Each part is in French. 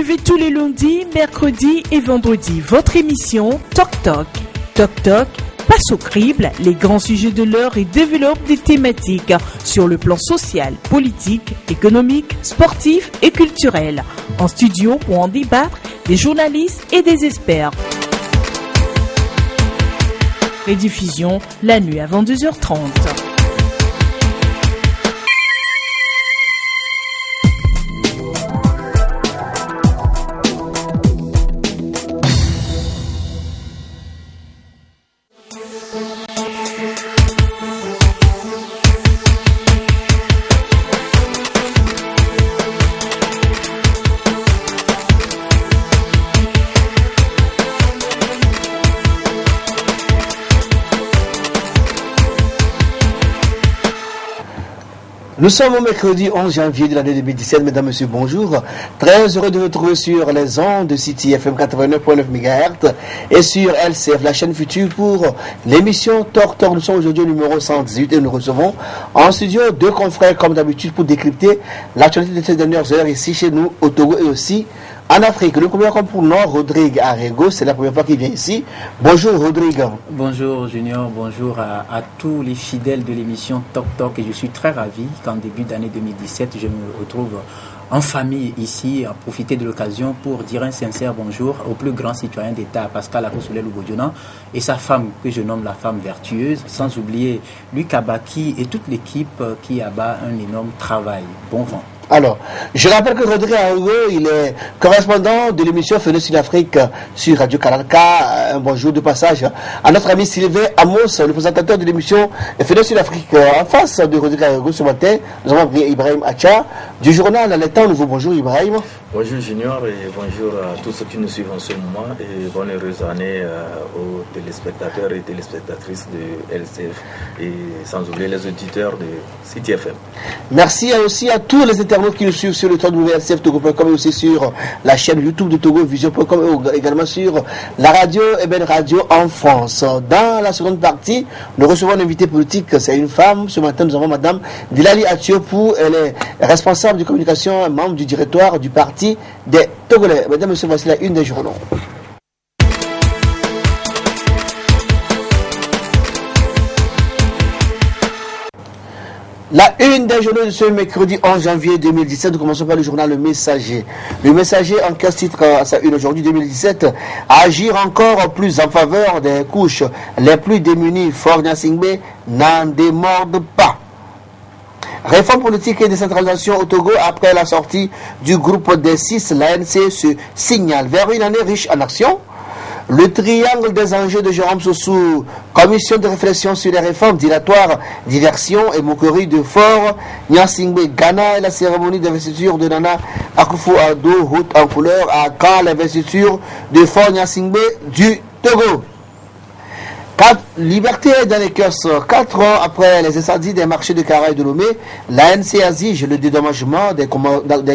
Suivez tous les lundis, mercredis et vendredis votre émission Toc Toc. Toc Toc passe au crible les grands sujets de l'heure et développe des thématiques sur le plan social, politique, économique, sportif et culturel. En studio pour en débattre, des journalistes et des experts. Rediffusion la nuit à 22h30. Nous sommes au mercredi 11 janvier de l'année 2017, mesdames, messieurs, bonjour. Très heureux de vous retrouver sur les ondes de City FM 89.9 MHz et sur LCF, la chaîne future pour l'émission Toc Toc. Nous sommes aujourd'hui au numéro 118 et nous recevons en studio deux confrères comme d'habitude pour décrypter l'actualité de ces dernières heures ici chez nous au Togo et aussi en Afrique. Le premier comme pour nous, Rodrigue Arego, c'est la première fois qu'il vient ici. Bonjour Rodrigue. Bonjour Junior, bonjour à tous les fidèles de l'émission Toc Toc et je suis très ravi qu'en début d'année 2017 je me retrouve en famille ici, à profiter de l'occasion pour dire un sincère bonjour au plus grand citoyen d'État, Pascal Akosole Lubodiona, et sa femme que je nomme la femme vertueuse, sans oublier Luc Abaki et toute l'équipe qui abat un énorme travail. Bon vent. Alors, je rappelle que Rodrigue Arego, il est correspondant de l'émission Fenêtre Sud-Afrique sur Radio Kalanka. Un bonjour de passage à notre ami Sylvain Amos, le présentateur de l'émission Fenêtre Sud-Afrique. En face de Rodrigue Arego ce matin, nous avons Ibrahim Acha du journal Le Temps Nouveau. Bonjour Ibrahim. Bonjour Junior et bonjour à tous ceux qui nous suivent en ce moment et bonne heureuse année aux téléspectateurs et téléspectatrices de LCF et sans oublier les auditeurs de City FM. Merci aussi à tous les internautes qui nous suivent sur le www.lcftogo.com et aussi sur la chaîne YouTube de Togo Vision.com et également sur la radio Eben Radio en France. Dans la seconde partie, nous recevons un invité politique, c'est une femme. Ce matin, nous avons Madame Dilali Atiopou, elle est responsable de communication, membre du directoire du parti des Togolais. Mesdames et messieurs, voici la une des journaux. La une des journaux de ce mercredi 11 janvier 2017, nous commençons par le journal Le Messager. Le Messager en quel titre à sa une aujourd'hui 2017, agir encore plus en faveur des couches les plus démunies. Fort Gnassingbé n'en démorde pas. Réforme politique et décentralisation au Togo après la sortie du groupe des 6, l'ANC se signale vers une année riche en actions. Le triangle des enjeux de Jérôme Sossou, commission de réflexion sur les réformes dilatoires, diversion et moquerie de Fort Gnassingbé, Ghana et la cérémonie d'investiture de Nana Akufo-Addo, route en couleur à quand l'investiture de Fort Gnassingbé du Togo. Liberté dans les kiosques. 4 ans après les incendies des marchés de Kara et de Lomé, l'ANC exige le dédommagement des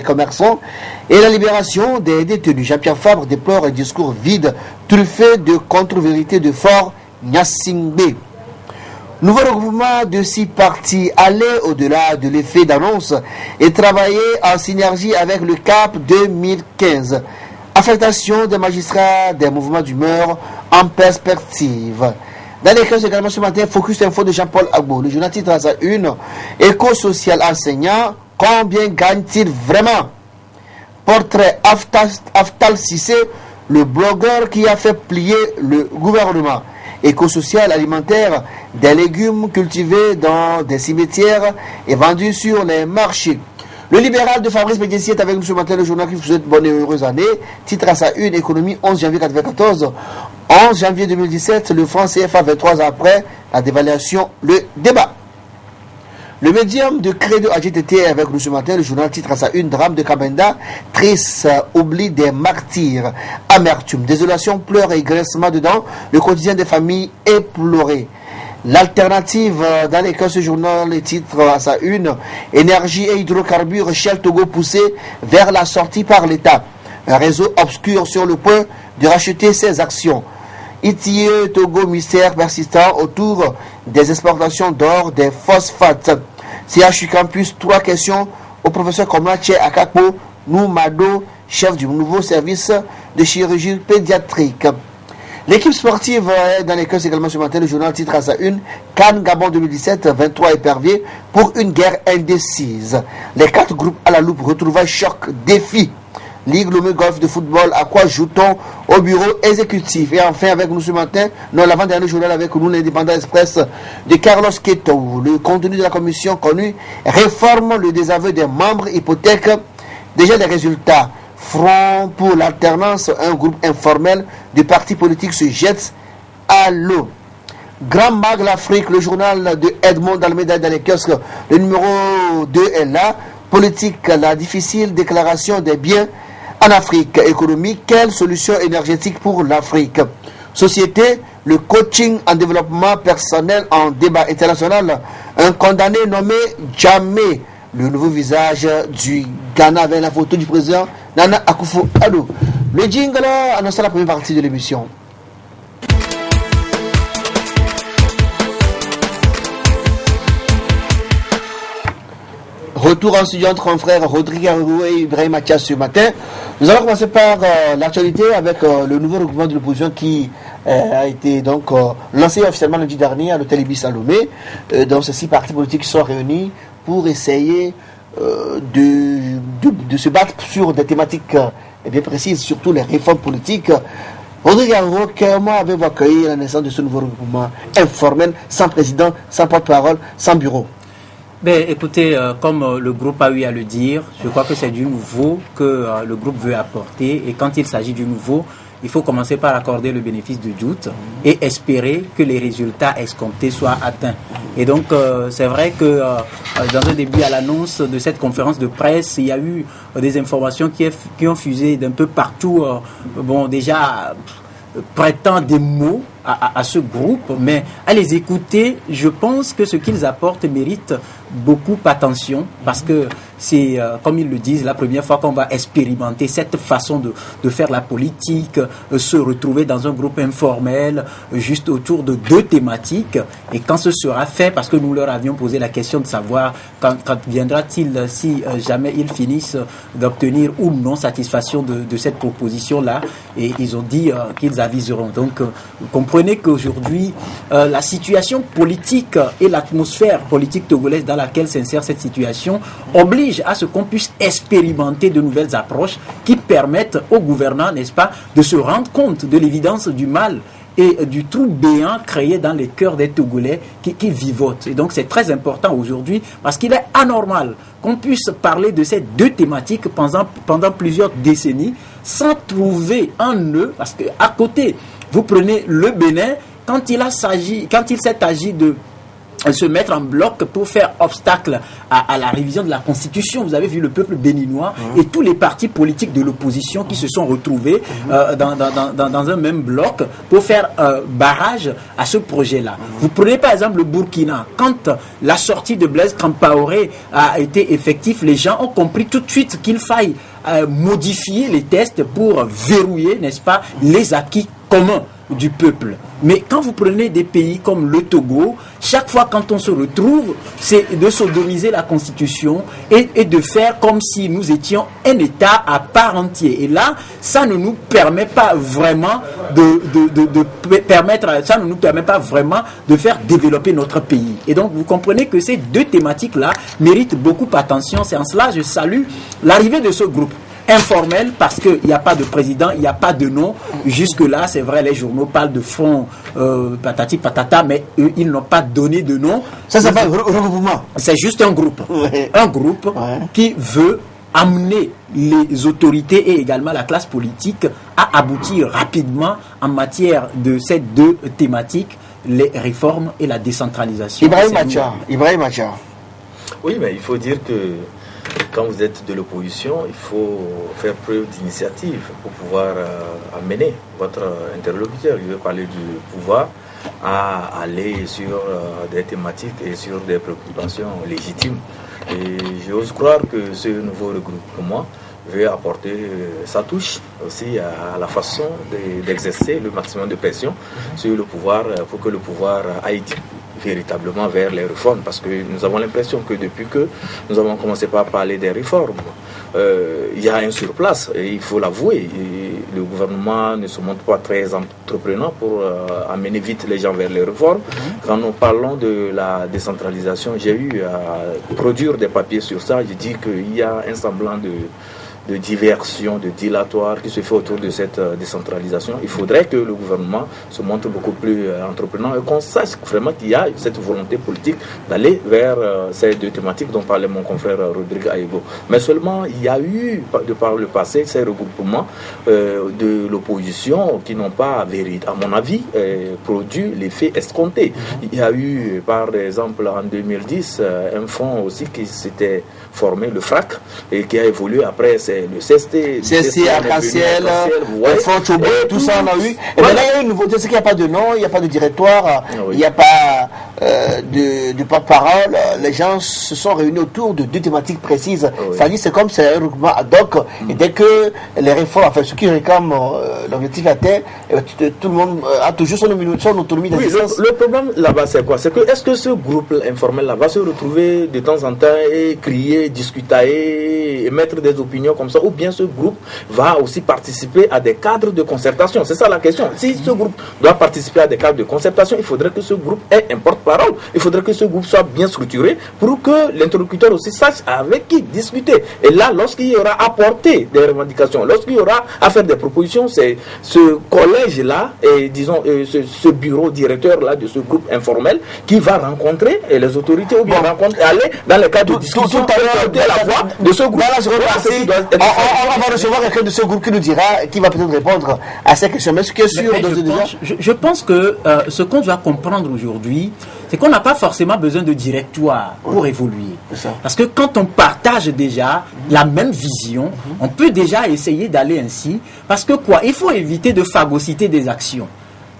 commerçants et la libération des détenus. Jean-Pierre Fabre déplore un discours vide, truffé de contre-vérités de Fort Gnassingbé. Nouveau regroupement de 6 partis, aller au-delà de l'effet d'annonce et travailler en synergie avec le CAP 2015. Affectation des magistrats des mouvements d'humeur en perspective. Dans les cases également ce matin, Focus Info de Jean-Paul Agbo. Le journal titre à sa une, éco-social enseignant, combien gagne-t-il vraiment? Portrait Aftal Sissé, le blogueur qui a fait plier le gouvernement. Éco-social alimentaire, des légumes cultivés dans des cimetières et vendus sur les marchés. Le libéral de Fabrice Médici est avec nous ce matin, le journal qui vous souhaite bonne et heureuse année. Titre à sa une, économie 11 janvier 1994. 11 janvier 2017, le franc CFA 23 ans après la dévaluation, le débat. Le médium de Credo AGTT est avec nous ce matin, le journal titre à sa une, drame de Kabenda, triste, oubli des martyrs, amertume, désolation, pleurs et graissement dedans, le quotidien des familles éplorées. L'alternative dans les cas ce journal, les titres à sa une, énergie et hydrocarbures, Shell Togo poussé vers la sortie par l'État. Un réseau obscur sur le point de racheter ses actions. ITIE Togo mystère persistant autour des exportations d'or, des phosphates. CHU Campus, 3 questions au professeur Komlache Akakpo, Noumado chef du nouveau service de chirurgie pédiatrique. L'équipe sportive dans les cœurs également ce matin, le journal titre à sa une Cannes Gabon 2017, 23 éperviers pour une guerre indécise. Les 4 groupes à la loupe, retrouvailles, choc, défi. Ligue Lomé Golf de football, à quoi joue-t-on au bureau exécutif? Et enfin avec nous ce matin, non, l'avant-dernier journal avec nous, l'Indépendant Express de Carlos Queto. Le contenu de la commission connue, réforme le désaveu des membres, hypothèque déjà des résultats. Front pour l'alternance, un groupe informel de partis politiques se jette à l'eau. Grand Mag l'Afrique, le journal de Edmond Almeida dans les kiosques, le numéro 2 est là. Politique, la difficile déclaration des biens en Afrique. Économie, quelle solution énergétique pour l'Afrique? Société, le coaching en développement personnel en débat international. Un condamné nommé Jammeh, le nouveau visage du Ghana avec la photo du président Nana Akufo-Addo. Le jingle annonce la première partie de l'émission. Retour en studio entre mon frère Rodrigue Arou et Ibrahim Mathias ce matin. Nous allons commencer par l'actualité avec le nouveau regroupement de l'opposition qui a été donc lancé officiellement lundi dernier à l'hôtel Ibis à Lomé. Donc ces 6 partis politiques qui sont réunis pour essayer de se battre sur des thématiques bien précises, surtout les réformes politiques. Rodrigue Arou, comment avez-vous accueilli la naissance de ce nouveau regroupement informel, sans président, sans porte-parole, sans bureau? Ben, écoutez, comme le groupe a eu à le dire, je crois que c'est du nouveau que le groupe veut apporter. Et quand il s'agit du nouveau, il faut commencer par accorder le bénéfice du doute et espérer que les résultats escomptés soient atteints. Et donc, c'est vrai que dans un début à l'annonce de cette conférence de presse, il y a eu des informations qui ont fusé d'un peu partout. Bon, déjà prêtant des mots à ce groupe, mais à les écouter, je pense que ce qu'ils apportent mérite beaucoup d'attention, parce que c'est, comme ils le disent, la première fois qu'on va expérimenter cette façon de faire la politique, se retrouver dans un groupe informel, juste autour de 2 thématiques, et quand ce sera fait, parce que nous leur avions posé la question de savoir quand viendra-t-il, si jamais ils finissent d'obtenir ou non satisfaction de cette proposition-là, et ils ont dit qu'ils aviseront. Donc, vous comprenez qu'aujourd'hui, la situation politique et l'atmosphère politique togolaise dans laquelle s'insère cette situation oblige à ce qu'on puisse expérimenter de nouvelles approches qui permettent aux gouvernants, n'est-ce pas, de se rendre compte de l'évidence du mal et du trou béant créé dans les cœurs des Togolais qui vivotent. Et donc c'est très important aujourd'hui parce qu'il est anormal qu'on puisse parler de ces 2 thématiques pendant plusieurs décennies sans trouver en eux, parce qu'à côté, vous prenez le Bénin, quand il s'est agi de se mettre en bloc pour faire obstacle à la révision de la Constitution. Vous avez vu le peuple béninois et tous les partis politiques de l'opposition qui se sont retrouvés dans un même bloc pour faire barrage à ce projet-là. Vous prenez par exemple le Burkina. Quand la sortie de Blaise Compaoré a été effective, les gens ont compris tout de suite qu'il faille modifier les tests pour verrouiller, n'est-ce pas, les acquis communs du peuple. Mais quand vous prenez des pays comme le Togo, chaque fois quand on se retrouve, c'est de sodomiser la Constitution et de faire comme si nous étions un État à part entière. Et là, ça ne nous permet pas vraiment ça ne nous permet pas vraiment de faire développer notre pays. Et donc, vous comprenez que ces 2 thématiques-là méritent beaucoup d'attention. C'est en cela que je salue l'arrivée de ce groupe informel, parce qu'il n'y a pas de président, il n'y a pas de nom. Jusque-là, c'est vrai, les journaux parlent de front patati patata, mais eux, ils n'ont pas donné de nom. Ça s'appelle regroupement. C'est juste un groupe. Ouais. Un groupe qui veut amener les autorités et également la classe politique à aboutir rapidement en matière de ces 2 thématiques, les réformes et la décentralisation. Ibrahim Macha. Oui, mais il faut dire que quand vous êtes de l'opposition, il faut faire preuve d'initiative pour pouvoir amener votre interlocuteur. Je veux parler du pouvoir à aller sur des thématiques et sur des préoccupations légitimes. Et j'ose croire que ce nouveau regroupement veut apporter sa touche aussi à la façon d'exercer le maximum de pression sur le pouvoir pour que le pouvoir aille véritablement vers les réformes, parce que nous avons l'impression que depuis que nous avons commencé par parler des réformes, il y a un surplace, et il faut l'avouer. Et le gouvernement ne se montre pas très entreprenant pour amener vite les gens vers les réformes. Quand nous parlons de la décentralisation, j'ai eu à produire des papiers sur ça. Je dis qu'il y a un semblant de diversion, de dilatoire qui se fait autour de cette décentralisation. Il faudrait que le gouvernement se montre beaucoup plus entreprenant et qu'on sache vraiment qu'il y a cette volonté politique d'aller vers ces deux thématiques dont parlait mon confrère Rodrigue Aïgo. Mais seulement, il y a eu, de par le passé, ces regroupements de l'opposition qui n'ont pas, à mon avis, produit l'effet escompté. Il y a eu, par exemple, en 2010, un fonds aussi qui s'était formé, le FRAC, et qui a évolué après, c'est le CST, Arc-en-Ciel, le Fonds Chobé, tout ça on a eu. Et maintenant il y a une nouveauté, c'est qu'il n'y a pas de nom, il n'y a pas de directoire, il n'y a pas de porte-parole. Les gens se sont réunis autour de deux thématiques précises. C'est-à-dire c'est comme c'est un regroupement ad hoc, et dès que les réformes, enfin ceux qui réclament l'objectif atteint, tout le monde a toujours son autonomie d'existence. Le problème là-bas c'est quoi? C'est que est-ce que ce groupe informel là va se retrouver de temps en temps et crier, discuter, émettre des opinions comme ça, ou bien ce groupe va aussi participer à des cadres de concertation? C'est ça la question. Si ce groupe doit participer à des cadres de concertation, il faudrait que ce groupe ait un porte-parole. Il faudrait que ce groupe soit bien structuré pour que l'interlocuteur aussi sache avec qui discuter. Et là, lorsqu'il y aura à porter des revendications, lorsqu'il y aura à faire des propositions, c'est ce collège-là et disons ce bureau directeur-là de ce groupe informel qui va rencontrer les autorités ou bien aller dans le cadre de discussion à la voix de ce groupe. On va recevoir quelqu'un de ce groupe qui nous dira, qui va peut-être répondre à ces questions. Mais ce qui est sûr, je pense que ce qu'on doit comprendre aujourd'hui, c'est qu'on n'a pas forcément besoin de directoire pour évoluer. Parce que quand on partage déjà la même vision, on peut déjà essayer d'aller ainsi. Parce que quoi? Il faut éviter de phagocyter des actions.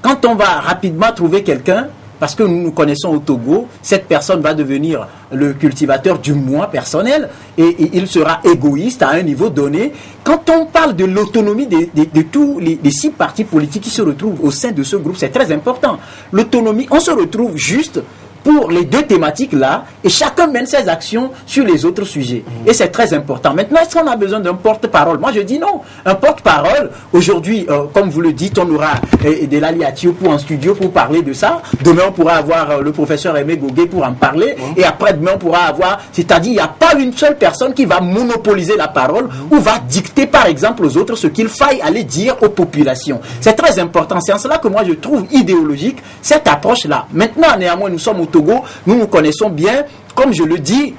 Quand on va rapidement trouver quelqu'un, parce que nous connaissons au Togo, cette personne va devenir le cultivateur du moi personnel et il sera égoïste à un niveau donné. Quand on parle de l'autonomie de tous les 6 partis politiques qui se retrouvent au sein de ce groupe, c'est très important. L'autonomie, on se retrouve juste pour les deux thématiques-là, et chacun mène ses actions sur les autres sujets. Et c'est très important. Maintenant, est-ce qu'on a besoin d'un porte-parole? Moi, je dis non. Un porte-parole, aujourd'hui, comme vous le dites, on aura de l'Ali Atiopou en studio pour parler de ça. Demain, on pourra avoir le professeur Aimé Gogué pour en parler. Et après, demain, on pourra avoir... C'est-à-dire, il n'y a pas une seule personne qui va monopoliser la parole ou va dicter, par exemple, aux autres ce qu'il faille aller dire aux populations. C'est très important. C'est en cela que moi, je trouve idéologique cette approche-là. Maintenant, néanmoins, nous sommes au Togo, nous nous connaissons bien, comme je le dis,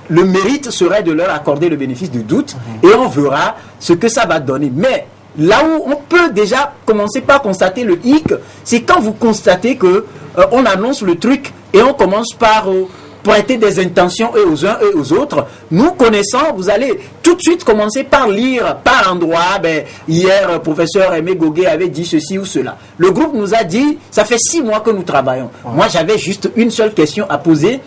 le mérite serait de leur accorder le bénéfice du doute et on verra ce que ça va donner. Mais là où on peut déjà commencer par constater le hic, c'est quand vous constatez que on annonce le truc et on commence par prêter des intentions et aux uns et aux autres. Nous connaissons, vous allez tout de suite commencer par lire par endroit. Hier, professeur Aimé Gogué avait dit ceci ou cela. Le groupe nous a dit, ça fait 6 mois que nous travaillons. Moi, j'avais juste une seule question à poser.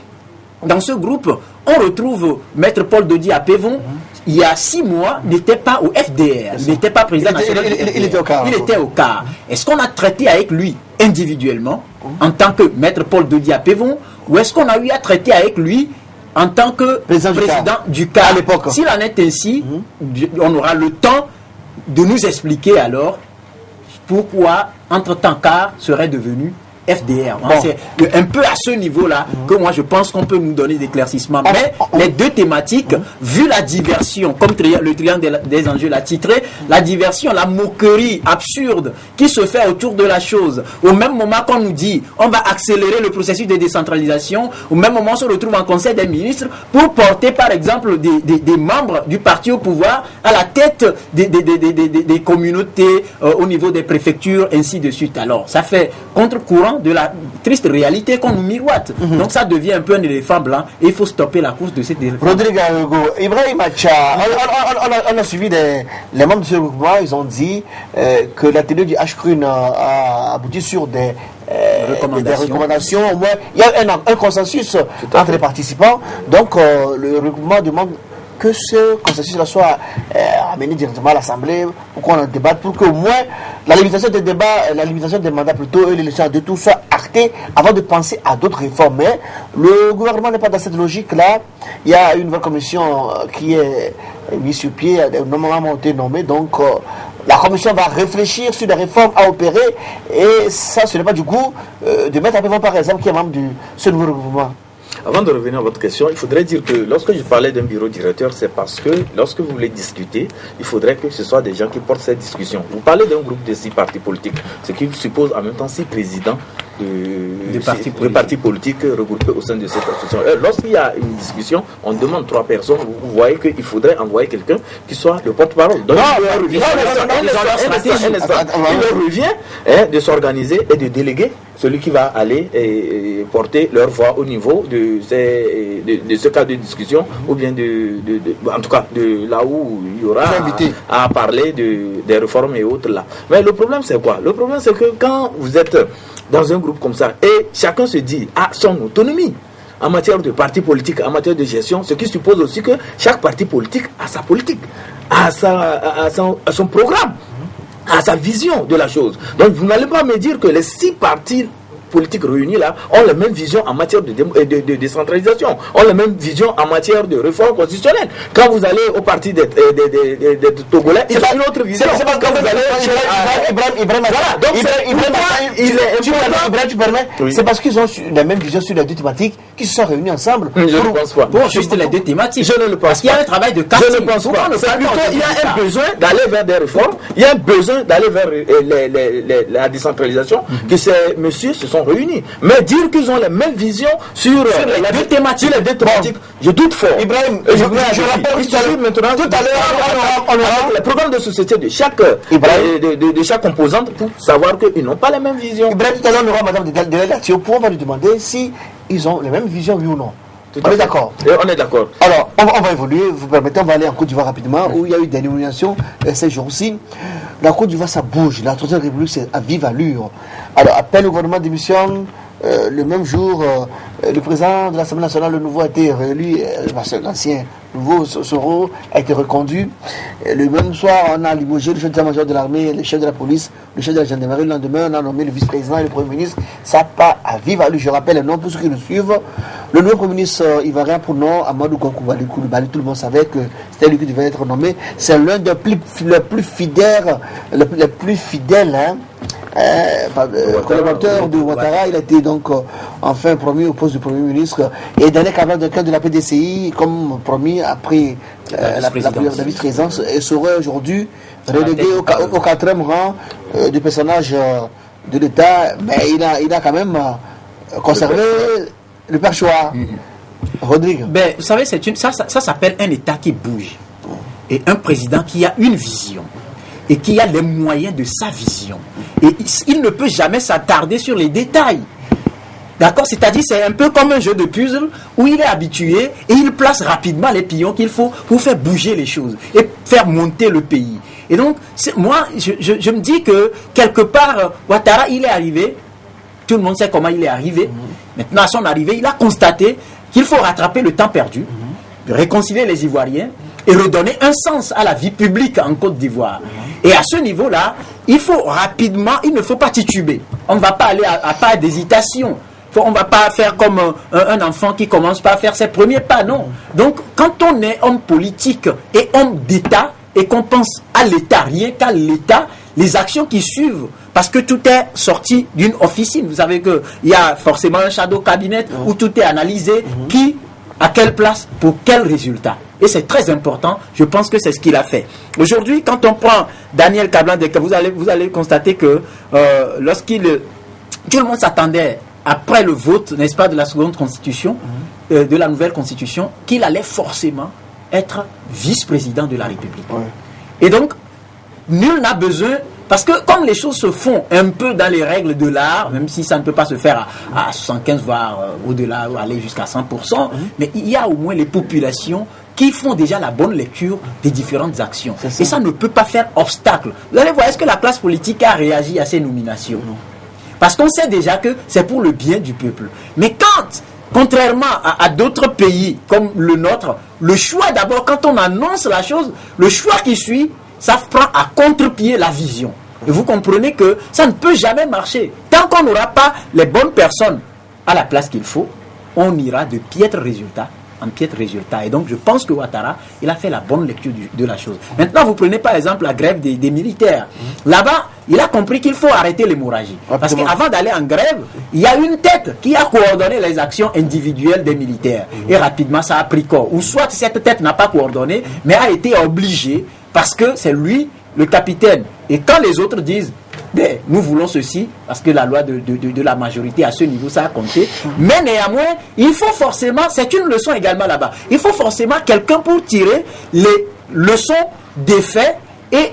Dans ce groupe, on retrouve Maître Paul Dodi à Pévon. Il y a 6 mois, n'était pas au FDR, il n'était pas président national. Il était au CAR. Il était au CAR. Est-ce qu'on a traité avec lui individuellement, en tant que Maître Paul Dodi à Pévon, ou est-ce qu'on a eu à traiter avec lui en tant que président du CAR à l'époque? S'il en est ainsi, on aura le temps de nous expliquer alors pourquoi, entre-temps, CAR serait devenu FDR. C'est un peu à ce niveau-là que moi je pense qu'on peut nous donner des éclaircissements. Mais les deux thématiques, vu la diversion, comme le triangle des enjeux l'a titré, la diversion, la moquerie absurde qui se fait autour de la chose, au même moment qu'on nous dit on va accélérer le processus de décentralisation, au même moment on se retrouve en conseil des ministres pour porter par exemple des membres du parti au pouvoir à la tête des communautés au niveau des préfectures, ainsi de suite. Alors ça fait contre-courant de la triste réalité qu'on nous miroite. Donc ça devient un peu un éléphant blanc et il faut stopper la course de cet éléphant. Rodrigue Aïgo, Ibrahim Acha, on a suivi les membres de ce mouvement, ils ont dit que l'atelier du HCRUN a abouti sur des recommandations. Au moins, il y a un consensus entre les participants. Donc le regroupement demande que ce consensus-là soit amené directement à l'Assemblée pour qu'on en débatte, pour qu'au moins la limitation des débats, la limitation des mandats plutôt, et l'élection de tout soit actée avant de penser à d'autres réformes. Mais le gouvernement n'est pas dans cette logique-là. Il y a une nouvelle commission qui est mise sur pied, normalement été nommée, donc la commission va réfléchir sur les réformes à opérer, et ça, ce n'est pas du coup de mettre en avant, par exemple, qui est membre de ce nouveau gouvernement. Avant de revenir à votre question, il faudrait dire que lorsque je parlais d'un bureau directeur, c'est parce que lorsque vous voulez discuter, il faudrait que ce soit des gens qui portent cette discussion. Vous parlez d'un groupe de 6 partis politiques, ce qui suppose en même temps 6 présidents de partis politiques regroupés au sein de cette association. Lorsqu'il y a une discussion, on demande 3 personnes, vous voyez qu'il faudrait envoyer quelqu'un qui soit le porte-parole. Donc il leur revient de s'organiser et de déléguer celui qui va aller porter leur voix au niveau de ce cas de discussion, ou bien en tout cas de là où il y aura à parler des réformes et autres là. Mais le problème c'est quoi? Le problème c'est que quand vous êtes dans un groupe comme ça et chacun se dit à son autonomie en matière de parti politique, en matière de gestion, ce qui suppose aussi que chaque parti politique a sa politique, a son programme, à sa vision de la chose. Donc vous n'allez pas me dire que les 6 partis politiques réunis là ont la même vision en matière de décentralisation, ont la même vision en matière de réforme constitutionnelle. Quand vous allez au parti des Togolais, ils ont une autre vision. C'est parce que vous allez c'est parce qu'ils ont la même vision sur les 2 thématiques qui se sont réunis ensemble. Je ne pense pas. Pour juste les 2 thématiques. Je ne le pense pas. Parce qu'il y a un travail de casting. Je ne pense pas. C'est plutôt il y a un besoin d'aller vers des réformes, il y a un besoin d'aller vers la décentralisation, que ces messieurs se sont réunis. Mais dire qu'ils ont la même vision sur les 2 thématiques, je doute fort. Ibrahim, je rappelle maintenant tout à l'heure, on aura le programme de société de chaque composante pour savoir qu'ils n'ont pas la même vision. Ibrahim, tout à l'heure, on aura madame de l'élection pour on va lui demander si ils ont la même vision, oui ou non. On est d'accord. On est d'accord. Alors, on va évoluer. Vous permettez, on va aller en Côte d'Ivoire rapidement, où il y a eu des nominations ces jours-ci. La Côte d'Ivoire, ça bouge. La Troisième République, c'est à vive allure. Alors, appel au gouvernement d'émission. Le même jour, le président de l'Assemblée nationale, le nouveau, a été réélu. L'ancien nouveau Soro a été reconduit. Le même soir, on a limogé le chef d'état-major de l'armée, le chef de la police, le chef de la gendarmerie. Le lendemain, on a nommé le vice-président et le premier ministre. Ça part à vive allure. Je rappelle les noms pour ceux qui nous suivent. Le nouveau premier ministre ivoirien pour nom, Amadou Koulibaly, tout le monde savait que c'était lui qui devait être nommé. C'est l'un des plus fidèles, collaborateur de Ouattara. Il a été donc enfin promis au poste de Premier ministre, et Daniel Kablan de la PDCI comme promis après la vice-présidence, et serait aujourd'hui relégué au 4e rang du personnage de l'État, mais il a quand même conservé le perchoir. Rodrigue. Ben, vous savez, ça s'appelle un État qui bouge, et un président qui a une vision et qui a les moyens de sa vision. Et il ne peut jamais s'attarder sur les détails. D'accord? C'est-à-dire, c'est un peu comme un jeu de puzzle où il est habitué et il place rapidement les pions qu'il faut pour faire bouger les choses et faire monter le pays. Et donc, moi, je me dis que quelque part, Ouattara, il est arrivé, tout le monde sait comment il est arrivé. Maintenant, à son arrivée, il a constaté qu'il faut rattraper le temps perdu, réconcilier les Ivoiriens et redonner un sens à la vie publique en Côte d'Ivoire. Et à ce niveau-là, il faut rapidement, il ne faut pas tituber. On ne va pas aller à pas d'hésitation. On ne va pas faire comme un enfant qui commence pas à faire ses premiers pas, non. Donc, quand on est homme politique et homme d'État, et qu'on pense à l'État, rien qu'à l'État, les actions qui suivent, parce que tout est sorti d'une officine. Vous savez qu'il y a forcément un shadow cabinet où tout est analysé, qui, à quelle place, pour quel résultat. Et c'est très important, je pense que c'est ce qu'il a fait. Aujourd'hui, quand on prend Daniel Kablan, vous allez constater que tout le monde s'attendait, après le vote, n'est-ce pas, de la seconde constitution, de la nouvelle constitution, qu'il allait forcément être vice-président de la République. Et donc, nul n'a besoin, parce que comme les choses se font un peu dans les règles de l'art, même si ça ne peut pas se faire à 75, voire au-delà, ou aller jusqu'à 100%, mais il y a au moins les populations qui font déjà la bonne lecture des différentes actions. Et ça ne peut pas faire obstacle. Vous allez voir, est-ce que la classe politique a réagi à ces nominations? Non. Parce qu'on sait déjà que c'est pour le bien du peuple. Mais contrairement à d'autres pays comme le nôtre, le choix d'abord, quand on annonce la chose, le choix qui suit, ça prend à contre-pied la vision. Et vous comprenez que ça ne peut jamais marcher. Tant qu'on n'aura pas les bonnes personnes à la place qu'il faut, on ira de piètre résultat en piètre résultat. Et donc, je pense que Ouattara, il a fait la bonne lecture de la chose. Maintenant, vous prenez par exemple la grève des militaires. Là-bas, il a compris qu'il faut arrêter l'hémorragie. Parce qu'avant d'aller en grève, il y a une tête qui a coordonné les actions individuelles des militaires. Et rapidement, ça a pris corps. Ou soit cette tête n'a pas coordonné, mais a été obligée parce que c'est lui le capitaine. Et quand les autres disent nous voulons ceci, parce que la loi de la majorité à ce niveau, ça a compté. Mais néanmoins, il faut forcément, c'est une leçon également là-bas, il faut forcément quelqu'un pour tirer les leçons des faits et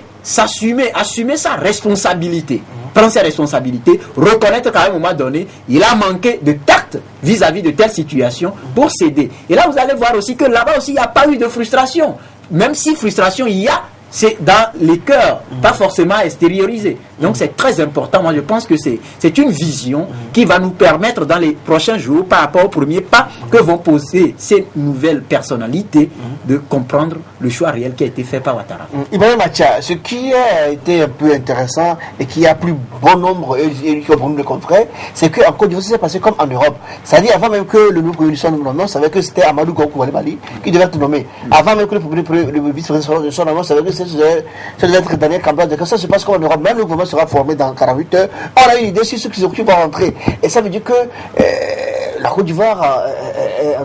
assumer sa responsabilité. Prendre ses responsabilités, reconnaître qu'à un moment donné, il a manqué de tact vis-à-vis de telle situation pour céder. Et là, vous allez voir aussi que là-bas aussi, il n'y a pas eu de frustration. Même si frustration il y a, c'est dans les cœurs, pas forcément extériorisé. Donc c'est très important. Moi je pense que c'est une vision qui va nous permettre dans les prochains jours, par rapport au premier pas que vont poser ces nouvelles personnalités, de comprendre le choix réel qui a été fait par Ouattara. Ibrahim Macha, ce qui a été un peu intéressant et qui a plus bon nombre et qui a beaucoup de confrères, c'est qu'en Côte d'Ivoire, ça s'est passé comme en Europe. C'est-à-dire avant même que le nouveau Premier ministre soit nommé, on savait que c'était Amadou Koukou Bali qui devait être nommé. Avant même que le vice-président soit nommé, on savait que ça devait être Daniel Campbell. Ça se passe comme en Europe. Même le gouvernement sera formé dans 48 heures. On a une idée sur ceux qui s'occupent à rentrer. Et ça veut dire que la Côte d'Ivoire,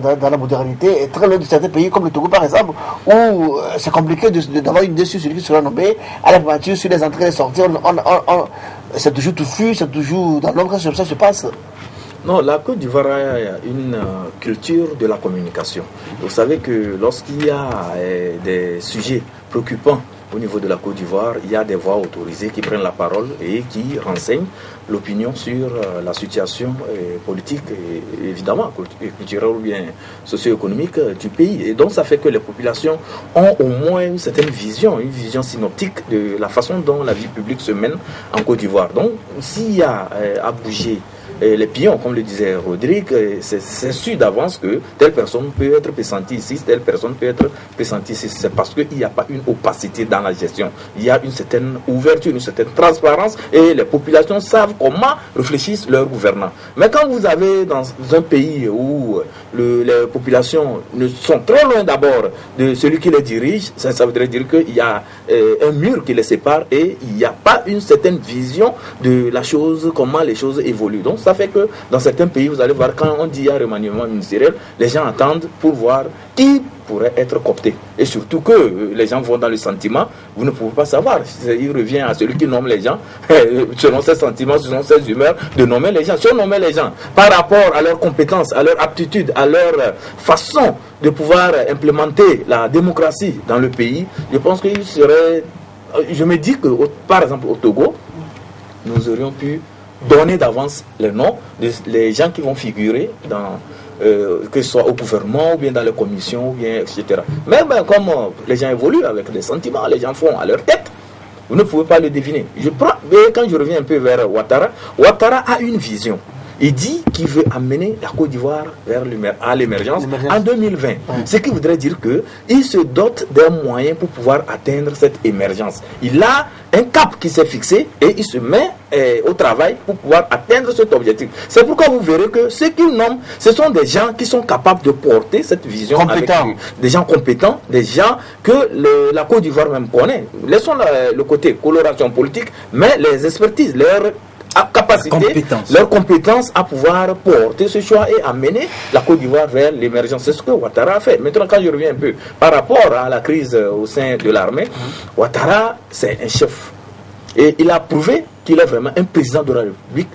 dans la modernité, est très loin de certains pays comme le Togo par exemple, où c'est compliqué d'avoir une idée sur celui qui sera nommé, à la primature, sur les entrées et les sorties. C'est toujours touffu, c'est toujours dans l'ombre, ça se passe. Non, la Côte d'Ivoire a une culture de la communication. Vous savez que lorsqu'il y a des sujets préoccupants au niveau de la Côte d'Ivoire, il y a des voix autorisées qui prennent la parole et qui renseignent l'opinion sur la situation politique et évidemment culturelle ou bien socio-économique du pays. Et donc ça fait que les populations ont au moins une certaine vision, une vision synoptique de la façon dont la vie publique se mène en Côte d'Ivoire. Donc s'il y a à bouger les pions, comme le disait Rodrigue, c'est sûr d'avance que telle personne peut être pressentie ici, telle personne peut être pressentie ici. C'est parce qu'il n'y a pas une opacité dans la gestion. Il y a une certaine ouverture, une certaine transparence et les populations savent comment réfléchissent leurs gouvernants. Mais quand vous avez dans un pays où les populations sont trop loin d'abord de celui qui les dirige, ça voudrait dire qu'il y a un mur qui les sépare et il n'y a pas une certaine vision de la chose, comment les choses évoluent. Donc ça fait que dans certains pays, vous allez voir, quand on dit il y a remaniement ministériel, les gens attendent pour voir qui pourrait être coopté. Et surtout que les gens vont dans le sentiment, vous ne pouvez pas savoir. Il revient à celui qui nomme les gens, selon ses sentiments, selon ses humeurs, de nommer les gens. Si on nommait les gens par rapport à leurs compétences, à leur aptitude, à leur façon de pouvoir implémenter la démocratie dans le pays, je pense qu'il serait... Je me dis que, par exemple, au Togo, nous aurions pu donner d'avance les noms des gens qui vont figurer dans... que ce soit au gouvernement ou bien dans les commissions ou bien etc. Mais comme les gens évoluent avec des sentiments, les gens font à leur tête, vous ne pouvez pas le deviner. Quand je reviens un peu vers Ouattara a une vision. Il dit qu'il veut amener la Côte d'Ivoire à l'émergence en 2020. Ce qui voudrait dire qu'il se dote des moyens pour pouvoir atteindre cette émergence. Il a un cap qui s'est fixé et il se met au travail pour pouvoir atteindre cet objectif. C'est pourquoi vous verrez que ceux qu'il nomme, ce sont des gens qui sont capables de porter cette vision avec des gens compétents, des gens que la Côte d'Ivoire même connaît. Laissons le côté coloration politique, mais les expertises, leur compétence à pouvoir porter ce choix et amener la Côte d'Ivoire vers l'émergence. C'est ce que Ouattara a fait. Maintenant, quand je reviens un peu par rapport à la crise au sein de l'armée, Ouattara, c'est un chef. Et il a prouvé qu'il est vraiment un président de la République,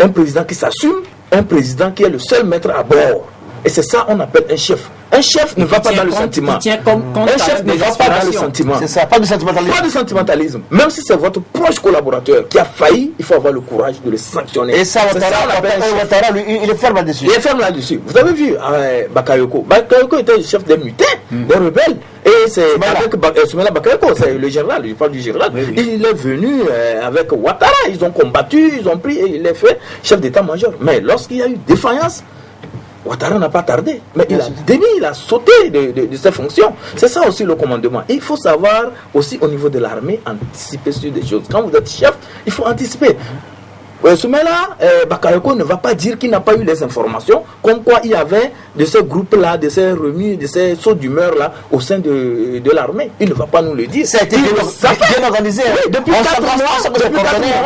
un président qui s'assume, un président qui est le seul maître à bord. Et c'est ça qu'on appelle un chef. Un chef ne va pas dans le sentiment. Un chef ne va pas dans le sentiment. C'est ça, pas de sentimentalisme. Pas de sentimentalisme. Même si c'est votre proche collaborateur qui a failli, il faut avoir le courage de le sanctionner. Et ça, Ouattara, lui, il est ferme là-dessus. Il est ferme là-dessus. Vous avez vu Bakayoko. Bakayoko était le chef des mutins, des rebelles. Et c'est avec Soumela Bakayoko, c'est le général, je parle du général. Oui. Il est venu avec Ouattara, ils ont combattu, ils ont pris et il est fait chef d'état-major. Mais lorsqu'il y a eu défaillance, Ouattara n'a pas tardé, mais il a démis, il a sauté de ses fonctions. C'est ça aussi le commandement. Et il faut savoir aussi au niveau de l'armée anticiper sur des choses. Quand vous êtes chef, il faut anticiper. Ce là Bakayoko ne va pas dire qu'il n'a pas eu les informations, comme quoi il y avait de ces groupes-là, de ces remis, de ces sauts d'humeur-là au sein de l'armée. Il ne va pas nous le dire. Ça a été bien organisé. Oui, depuis 4 mois,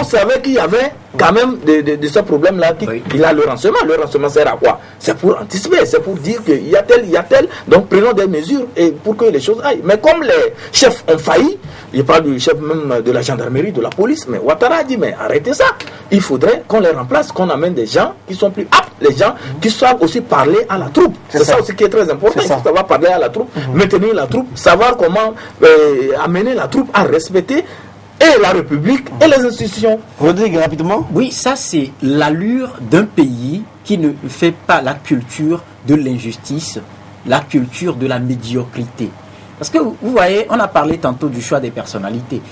on savait qu'il y avait quand même de ce problème-là. Il a le renseignement. Le renseignement sert à quoi? C'est pour anticiper, c'est pour dire qu'il y a tel. Donc prenons des mesures et pour que les choses aillent. Mais comme les chefs ont failli, il parle du chef même de la gendarmerie, de la police, mais Ouattara a dit, mais arrêtez ça. Il faudrait qu'on les remplace, qu'on amène des gens qui sont plus aptes, les gens qui savent aussi parler à la troupe. C'est ça aussi qui est très important. Il faut savoir parler à la troupe, maintenir la troupe, savoir comment amener la troupe à respecter et la République et les institutions. Rodrigue, rapidement. Oui, ça c'est l'allure d'un pays qui ne fait pas la culture de l'injustice, la culture de la médiocrité. Parce que vous voyez, on a parlé tantôt du choix des personnalités.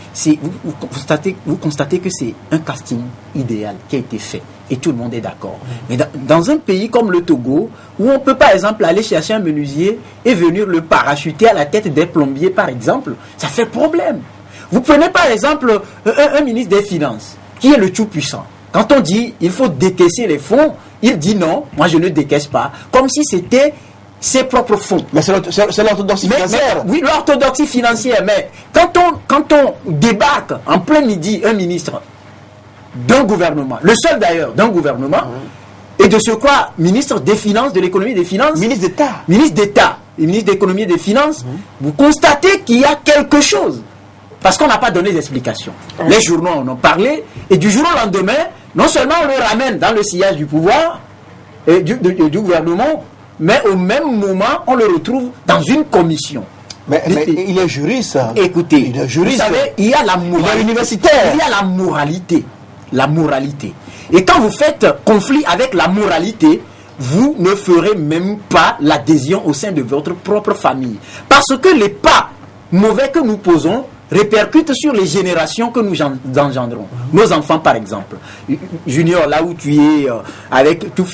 Vous constatez que c'est un casting idéal qui a été fait. Et tout le monde est d'accord. Mais dans un pays comme le Togo, où on peut par exemple aller chercher un menuisier et venir le parachuter à la tête des plombiers par exemple, ça fait problème. Vous prenez par exemple un ministre des Finances, qui est le tout-puissant. Quand on dit il faut décaisser les fonds, il dit non, moi je ne décaisse pas. Comme si c'était ses propres fonds. Mais c'est l'orthodoxie financière. Oui, l'orthodoxie financière. Mais quand on débarque en plein midi un ministre d'un gouvernement, le seul d'ailleurs d'un gouvernement, et de ce quoi ministre des Finances, de l'économie et des Finances, ministre d'État et ministre d'économie et des Finances, vous constatez qu'il y a quelque chose. Parce qu'on n'a pas donné d'explication. Les journaux en ont parlé, et du jour au lendemain, non seulement on le ramène dans le sillage du pouvoir, et du gouvernement, mais au même moment, on le retrouve dans une commission. Mais il est juriste. Écoutez, il est juriste. Vous savez, il y a la moralité. Il est universitaire. Il y a la moralité. La moralité. Et quand vous faites conflit avec la moralité, vous ne ferez même pas l'adhésion au sein de votre propre famille. Parce que les pas mauvais que nous posons répercutent sur les générations que nous engendrons. Nos enfants, par exemple. Junior, là où tu es,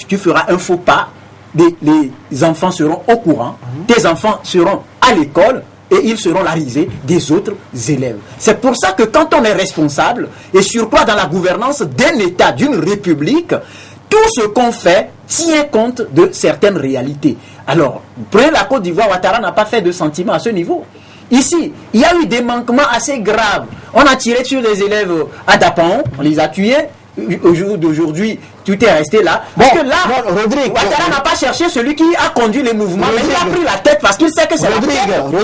tu feras un faux pas. Les enfants seront au courant, tes enfants seront à l'école et ils seront la risée des autres élèves. C'est pour ça que quand on est responsable, et surtout dans la gouvernance d'un État, d'une république, tout ce qu'on fait tient compte de certaines réalités. Alors, prenez la Côte d'Ivoire, Ouattara n'a pas fait de sentiment à ce niveau. Ici, il y a eu des manquements assez graves. On a tiré sur les élèves à Dapan, on les a tués. Au jour d'aujourd'hui, tout est resté là. Parce que là, Ouattara n'a pas cherché celui qui a conduit les mouvements, mais il a pris la tête parce qu'il sait que c'est Rodrigue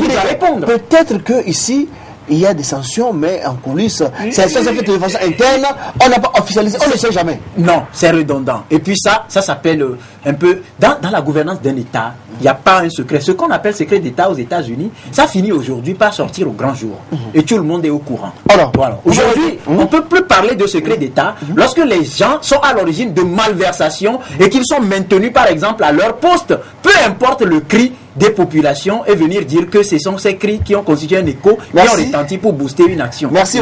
qui doit répondre. Peut-être que ici, il y a des sanctions, mais en coulisses, ça fait de façon interne, on n'a pas officialisé, on ne sait jamais. Non, c'est redondant. Et puis ça s'appelle un peu, dans la gouvernance d'un État, il n'y a pas un secret. Ce qu'on appelle secret d'État aux États-Unis, ça finit aujourd'hui par sortir au grand jour. Et tout le monde est au courant. Alors, voilà. Aujourd'hui, on ne peut plus parler de secret d'État lorsque les gens sont à l'origine de malversations et qu'ils sont maintenus, par exemple, à leur poste. Peu importe le cri des populations et venir dire que ce sont ces cris qui ont constitué un écho, qui ont retenti pour booster une action. Merci,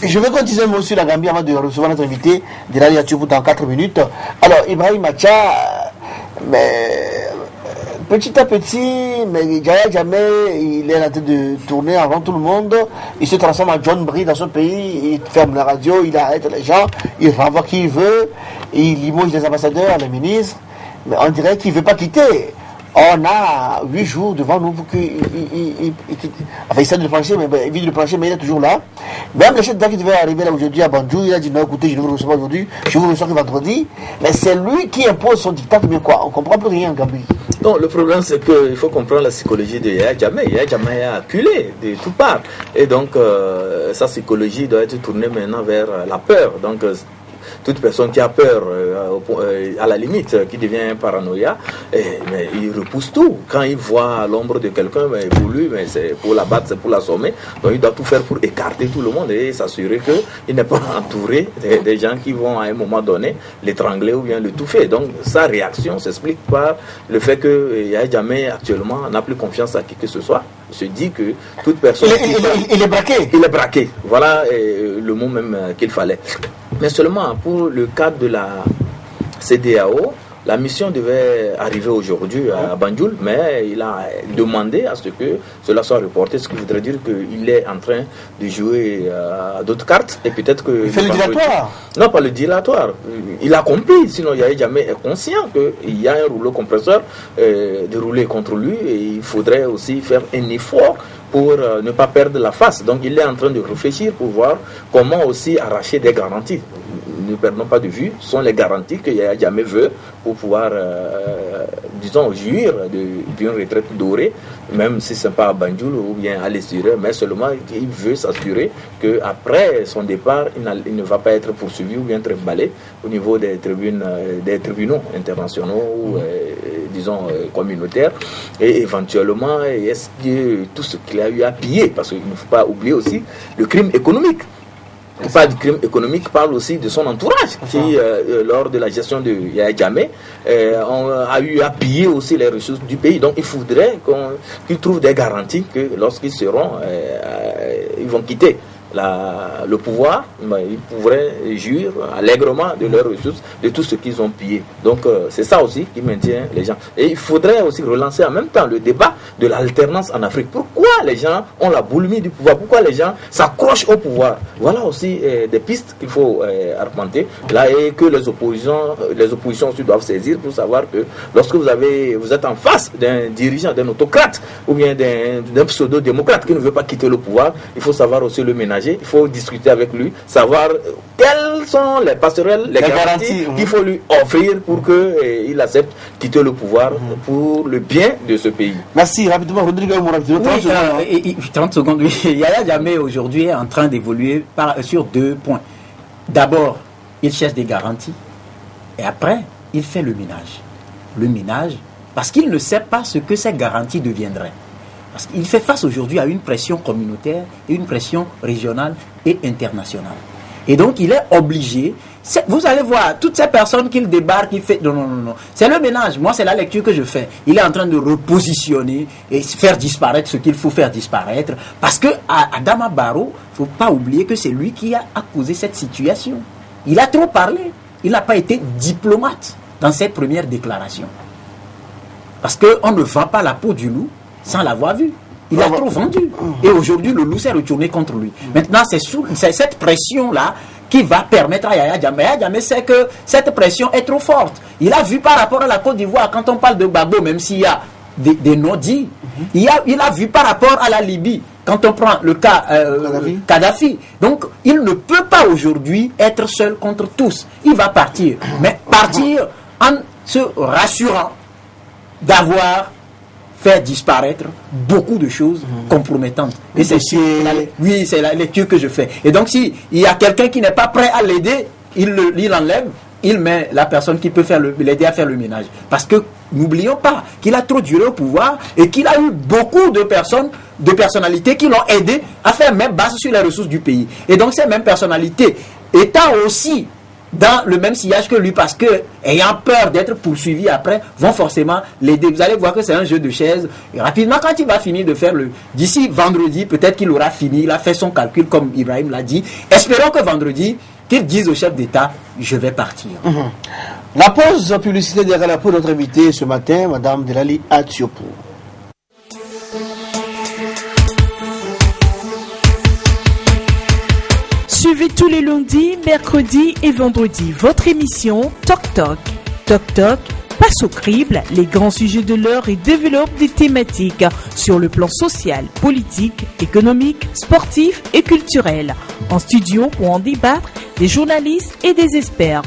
je vais continuer moi sur la Gambie avant de recevoir notre invité de la Liature dans 4 minutes. Alors, Ibrahim Acha, mais petit à petit, mais Yaya Jammeh, il est en train de tourner avant tout le monde. Il se transforme en John Brie dans son pays. Il ferme la radio, il arrête les gens, il renvoie qui il veut, il limoge les ambassadeurs, les ministres. Mais on dirait qu'il ne veut pas quitter. On a 8 jours devant nous pour qu'il enfin, il sait de le plancher, mais il vit de le plancher, mais il est toujours là. Même le chef d'État qui devait arriver là aujourd'hui à Bandjou, il a dit non, écoutez, je ne vous reçois pas aujourd'hui, je vous reçois que vendredi. Mais c'est lui qui impose son dictat, mais quoi, on ne comprend plus rien en Gambie. Non, le problème c'est qu'il faut comprendre la psychologie de Yaya Jammeh. Yaya Jammeh est acculé de toutes parts. Et donc, sa psychologie doit être tournée maintenant vers la peur. Donc, toute personne qui a peur, à la limite, qui devient paranoïa, mais il repousse tout. Quand il voit l'ombre de quelqu'un, pour lui, mais c'est pour la battre, c'est pour l'assommer. Donc il doit tout faire pour écarter tout le monde et s'assurer qu'il n'est pas entouré des gens qui vont à un moment donné l'étrangler ou bien le touffer. Donc sa réaction s'explique par le fait que Yaya Jammeh actuellement n'a plus confiance à qui que ce soit. Il se dit que toute personne... Il est braqué. Il est braqué. Voilà le mot même qu'il fallait. Mais seulement pour le cadre de la CEDEAO, La mission devait arriver aujourd'hui à Banjul, mais il a demandé à ce que cela soit reporté, ce qui voudrait dire qu'il est en train de jouer à d'autres cartes et peut-être que... Il fait le dilatoire. Non, pas le dilatoire. Il a compris, sinon Yaya Jammeh est conscient qu'il y a un rouleau compresseur déroulé contre lui et il faudrait aussi faire un effort pour ne pas perdre la face. Donc il est en train de réfléchir pour voir comment aussi arracher des garanties. Ne perdons pas de vue, ce sont les garanties que Yaya Jammeh veut pour pouvoir, disons, jouir d'une retraite dorée, même si ce n'est pas à Banjul ou bien à l'extérieur, mais seulement il veut s'assurer qu'après son départ, il ne va pas être poursuivi ou bien trimballé au niveau des tribunaux internationaux ou, disons, communautaires. Et éventuellement, est-ce que tout ce qu'il a eu à piller, parce qu'il ne faut pas oublier aussi le crime économique. On parle du crime économique, parle aussi de son entourage qui, lors de la gestion de Yaya Jammeh, a eu à piller aussi les ressources du pays. Donc il faudrait qu'ils trouvent des garanties que lorsqu'ils seront, ils vont quitter le pouvoir, ils pourraient jouir allègrement de leurs ressources, de tout ce qu'ils ont pillé. Donc c'est ça aussi qui maintient les gens. Et il faudrait aussi relancer en même temps le débat de l'alternance en Afrique. Pourquoi les gens ont la boulimie du pouvoir? Pourquoi les gens s'accrochent au pouvoir? Voilà aussi des pistes qu'il faut arpenter là, et que les oppositions aussi doivent saisir pour savoir que lorsque vous êtes en face d'un dirigeant, d'un autocrate ou bien d'un pseudo-démocrate qui ne veut pas quitter le pouvoir, il faut savoir aussi le ménager. Il faut discuter avec lui, savoir quelles sont les passerelles, les garanties qu'il faut lui offrir pour qu'il accepte quitter le pouvoir pour le bien de ce pays. Merci. Rapidement, Rodrigo Mourabito. 30 secondes. Oui. Yaya Jammeh aujourd'hui est en train d'évoluer sur 2 points. D'abord, il cherche des garanties et après, il fait le ménage. Le ménage, parce qu'il ne sait pas ce que ces garanties deviendraient. Parce qu'il fait face aujourd'hui à une pression communautaire et une pression régionale et internationale. Et donc, il est obligé. Vous allez voir, toutes ces personnes qu'il débarque, il fait... Non. C'est le ménage. Moi, c'est la lecture que je fais. Il est en train de repositionner et faire disparaître ce qu'il faut faire disparaître. Parce que Adama Barrow, il ne faut pas oublier que c'est lui qui a causé cette situation. Il a trop parlé. Il n'a pas été diplomate dans cette première déclaration. Parce qu'on ne vend pas la peau du loup sans l'avoir vu. Il a trop vendu. Et aujourd'hui, le loup s'est retourné contre lui. Maintenant, c'est cette pression-là qui va permettre à Yaya Jammeh. Yaya Jammeh sait que cette pression est trop forte. Il a vu par rapport à la Côte d'Ivoire, quand on parle de Gbagbo, même s'il y a des non-dits, il a vu par rapport à la Libye, quand on prend le cas Kadhafi. Donc, il ne peut pas aujourd'hui être seul contre tous. Il va partir. Mais partir en se rassurant d'avoir faire disparaître beaucoup de choses compromettantes. Et c'est la lecture que je fais. Et donc, s'il y a quelqu'un qui n'est pas prêt à l'aider, il l'enlève, il met la personne qui peut l'aider à faire le ménage. Parce que, n'oublions pas qu'il a trop duré au pouvoir et qu'il a eu beaucoup de personnalités qui l'ont aidé à faire même base sur les ressources du pays. Et donc, ces mêmes personnalités étant aussi dans le même sillage que lui, parce que, ayant peur d'être poursuivi après, vont forcément l'aider. Vous allez voir que c'est un jeu de chaises. Et rapidement, quand il va finir de faire d'ici vendredi, peut-être qu'il aura fini, il a fait son calcul comme Ibrahim l'a dit. Espérons que vendredi, qu'il dise au chef d'État, je vais partir. La pause publicité derrière la pause, notre invité ce matin, Madame Delali Atiopo. Suivez tous les lundis, mercredis et vendredis votre émission Toc Toc. Toc Toc passe au crible les grands sujets de l'heure et développe des thématiques sur le plan social, politique, économique, sportif et culturel. En studio pour en débattre, des journalistes et des experts.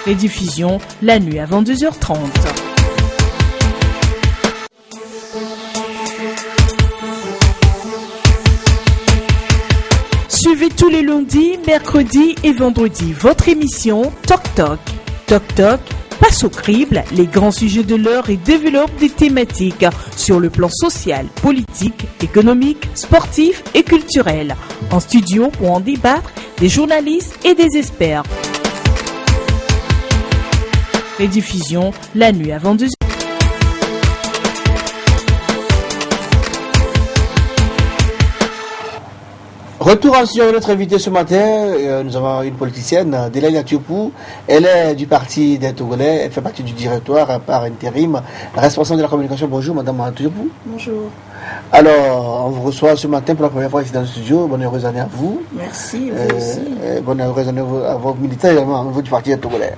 Rediffusion la nuit à 22h30. Suivez tous les lundis, mercredis et vendredis votre émission Toc Toc. Toc Toc passe au crible les grands sujets de l'heure et développe des thématiques sur le plan social, politique, économique, sportif et culturel. En studio pour en débattre, des journalistes et des experts. Rediffusion la nuit à 22h. Retour en studio avec notre invité ce matin. Nous avons une politicienne, Delali Atiopou. Elle est du parti des Togolais. Elle fait partie du directoire par intérim, responsable de la communication. Bonjour, Madame Atiopou. Bonjour. Alors, on vous reçoit ce matin pour la première fois ici dans le studio. Bonne heureuse année à vous. Merci, vous aussi. Bonne heureuse année à vos militaires également, au niveau du parti des Togolais.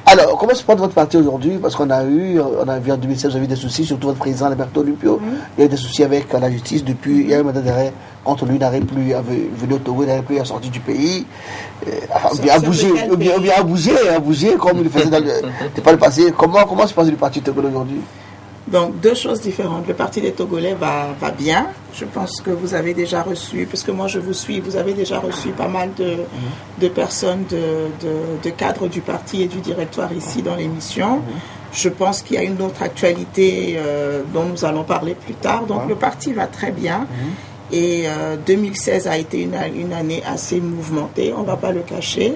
Alors, comment se porte votre parti aujourd'hui? Parce qu'on a vu en 2016, vous avez eu des soucis, surtout votre président, Alberto Olympio. Il y a eu des soucis avec la justice depuis. Il y a eu un mandat d'arrêt contre lui, il n'arrive plus à venir au Togo, il n'arrive plus à sortir du pays. À bouger, comme il le faisait dans le passé. Comment se passe le parti Togolais aujourd'hui? Donc, deux choses différentes. Le parti des Togolais va bien. Je pense que vous avez déjà reçu, parce que moi je vous suis, vous avez déjà reçu pas mal de personnes, de cadres du parti et du directoire ici dans l'émission. Je pense qu'il y a une autre actualité dont nous allons parler plus tard. Donc, le parti va très bien. Et 2016 a été une année assez mouvementée, on ne va pas le cacher,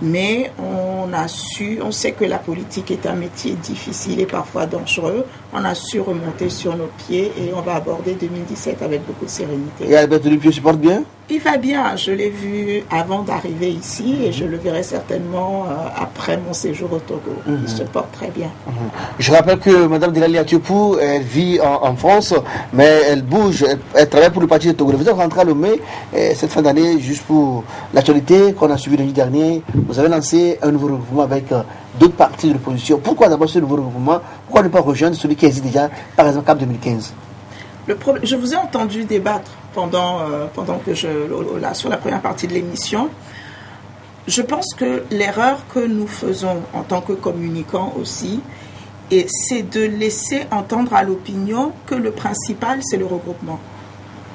mais on sait que la politique est un métier difficile et parfois dangereux. On a su remonter sur nos pieds et on va aborder 2017 avec beaucoup de sérénité. Et Alberto Olympio se porte bien? Il va bien, je l'ai vu avant d'arriver ici et je le verrai certainement après mon séjour au Togo. Il se porte très bien. Je rappelle que Mme Delali Atiopou, elle vit en France, mais elle bouge, elle travaille pour le parti de Togo. Vous êtes rentré à Lomé cette fin d'année, juste pour l'actualité qu'on a suivi l'année dernière. Vous avez lancé un nouveau regroupement avec d'autres partis de l'opposition. Pourquoi d'abord ce nouveau regroupement? Pourquoi ne pas rejoindre celui qui existe déjà, par exemple, CAP 2015? Je vous ai entendu débattre pendant que sur la première partie de l'émission. Je pense que l'erreur que nous faisons en tant que communicants aussi, c'est de laisser entendre à l'opinion que le principal, c'est le regroupement.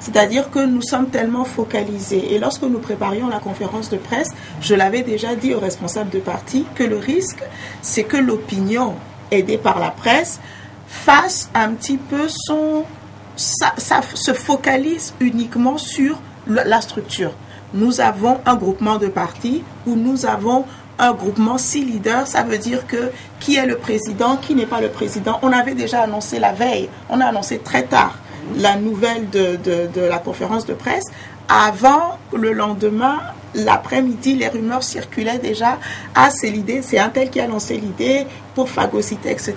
C'est-à-dire que nous sommes tellement focalisés. Et lorsque nous préparions la conférence de presse, je l'avais déjà dit aux responsables de parti que le risque, c'est que l'opinion, aidée par la presse, fasse un petit peu ça se focalise uniquement sur la structure. Nous avons un groupement de partis où nous avons un groupement 6 leaders. Ça veut dire que qui est le président, qui n'est pas le président. On avait déjà annoncé la veille, on a annoncé très tard la nouvelle de la conférence de presse. Avant le lendemain, l'après-midi, les rumeurs circulaient déjà. Ah, c'est l'idée, c'est un tel qui a lancé l'idée pour phagocyter, etc.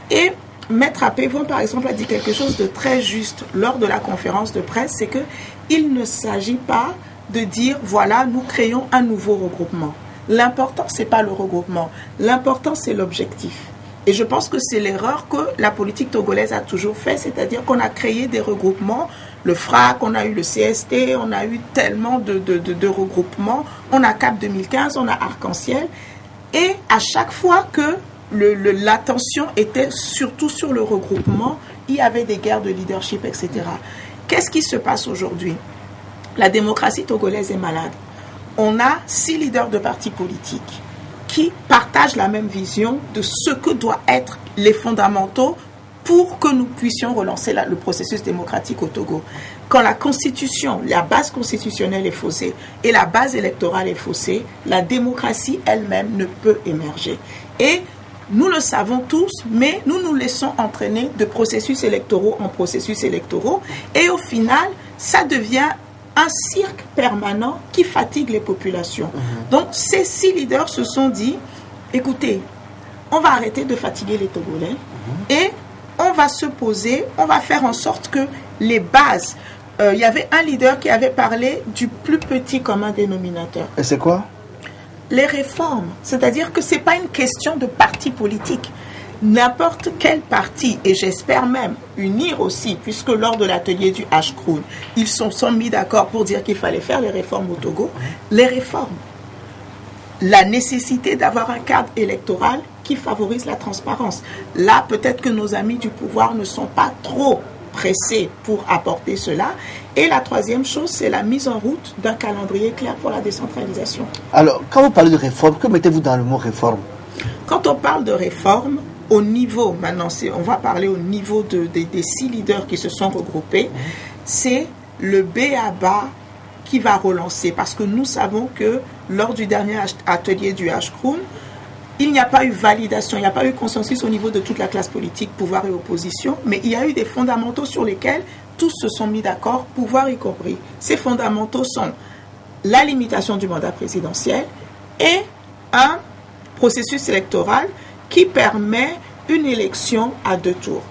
Et Maître Apévon, par exemple, a dit quelque chose de très juste lors de la conférence de presse, c'est qu'il ne s'agit pas de dire, voilà, nous créons un nouveau regroupement. L'important, ce n'est pas le regroupement. L'important, c'est l'objectif. Et je pense que c'est l'erreur que la politique togolaise a toujours fait, c'est-à-dire qu'on a créé des regroupements, le FRAC, on a eu le CST, on a eu tellement de regroupements, on a CAP 2015, on a Arc-en-Ciel, et à chaque fois que l'attention était surtout sur le regroupement, il y avait des guerres de leadership, etc. Qu'est-ce qui se passe aujourd'hui? La démocratie togolaise est malade. On a 6 leaders de partis politiques qui partagent la même vision de ce que doivent être les fondamentaux pour que nous puissions relancer le processus démocratique au Togo. Quand la constitution, la base constitutionnelle est faussée et la base électorale est faussée, la démocratie elle-même ne peut émerger. Et nous le savons tous, mais nous nous laissons entraîner de processus électoraux en processus électoraux. Et au final, ça devient un cirque permanent qui fatigue les populations. Donc, ces 6 leaders se sont dit, écoutez, on va arrêter de fatiguer les Togolais et on va se poser, on va faire en sorte que les bases... Il y avait un leader qui avait parlé du plus petit commun dénominateur. Et c'est quoi? Les réformes. C'est-à-dire que ce n'est pas une question de parti politique. N'importe quel parti, et j'espère même unir aussi, puisque lors de l'atelier du H-Crown, ils se sont mis d'accord pour dire qu'il fallait faire les réformes au Togo. Les réformes. La nécessité d'avoir un cadre électoral qui favorise la transparence. Là, peut-être que nos amis du pouvoir ne sont pas trop pressés pour apporter cela. Et la troisième chose, c'est la mise en route d'un calendrier clair pour la décentralisation. Alors, quand vous parlez de réforme, que mettez-vous dans le mot réforme? Quand on parle de réforme, au niveau, maintenant on va parler au niveau des 6 leaders qui se sont regroupés, c'est le B.A.B.A. qui va relancer. Parce que nous savons que lors du dernier atelier du H-Crown, il n'y a pas eu validation, il n'y a pas eu consensus au niveau de toute la classe politique, pouvoir et opposition, mais il y a eu des fondamentaux sur lesquels tous se sont mis d'accord, pouvoir y compris. Ces fondamentaux sont la limitation du mandat présidentiel et un processus électoral qui permet une élection à 2 tours.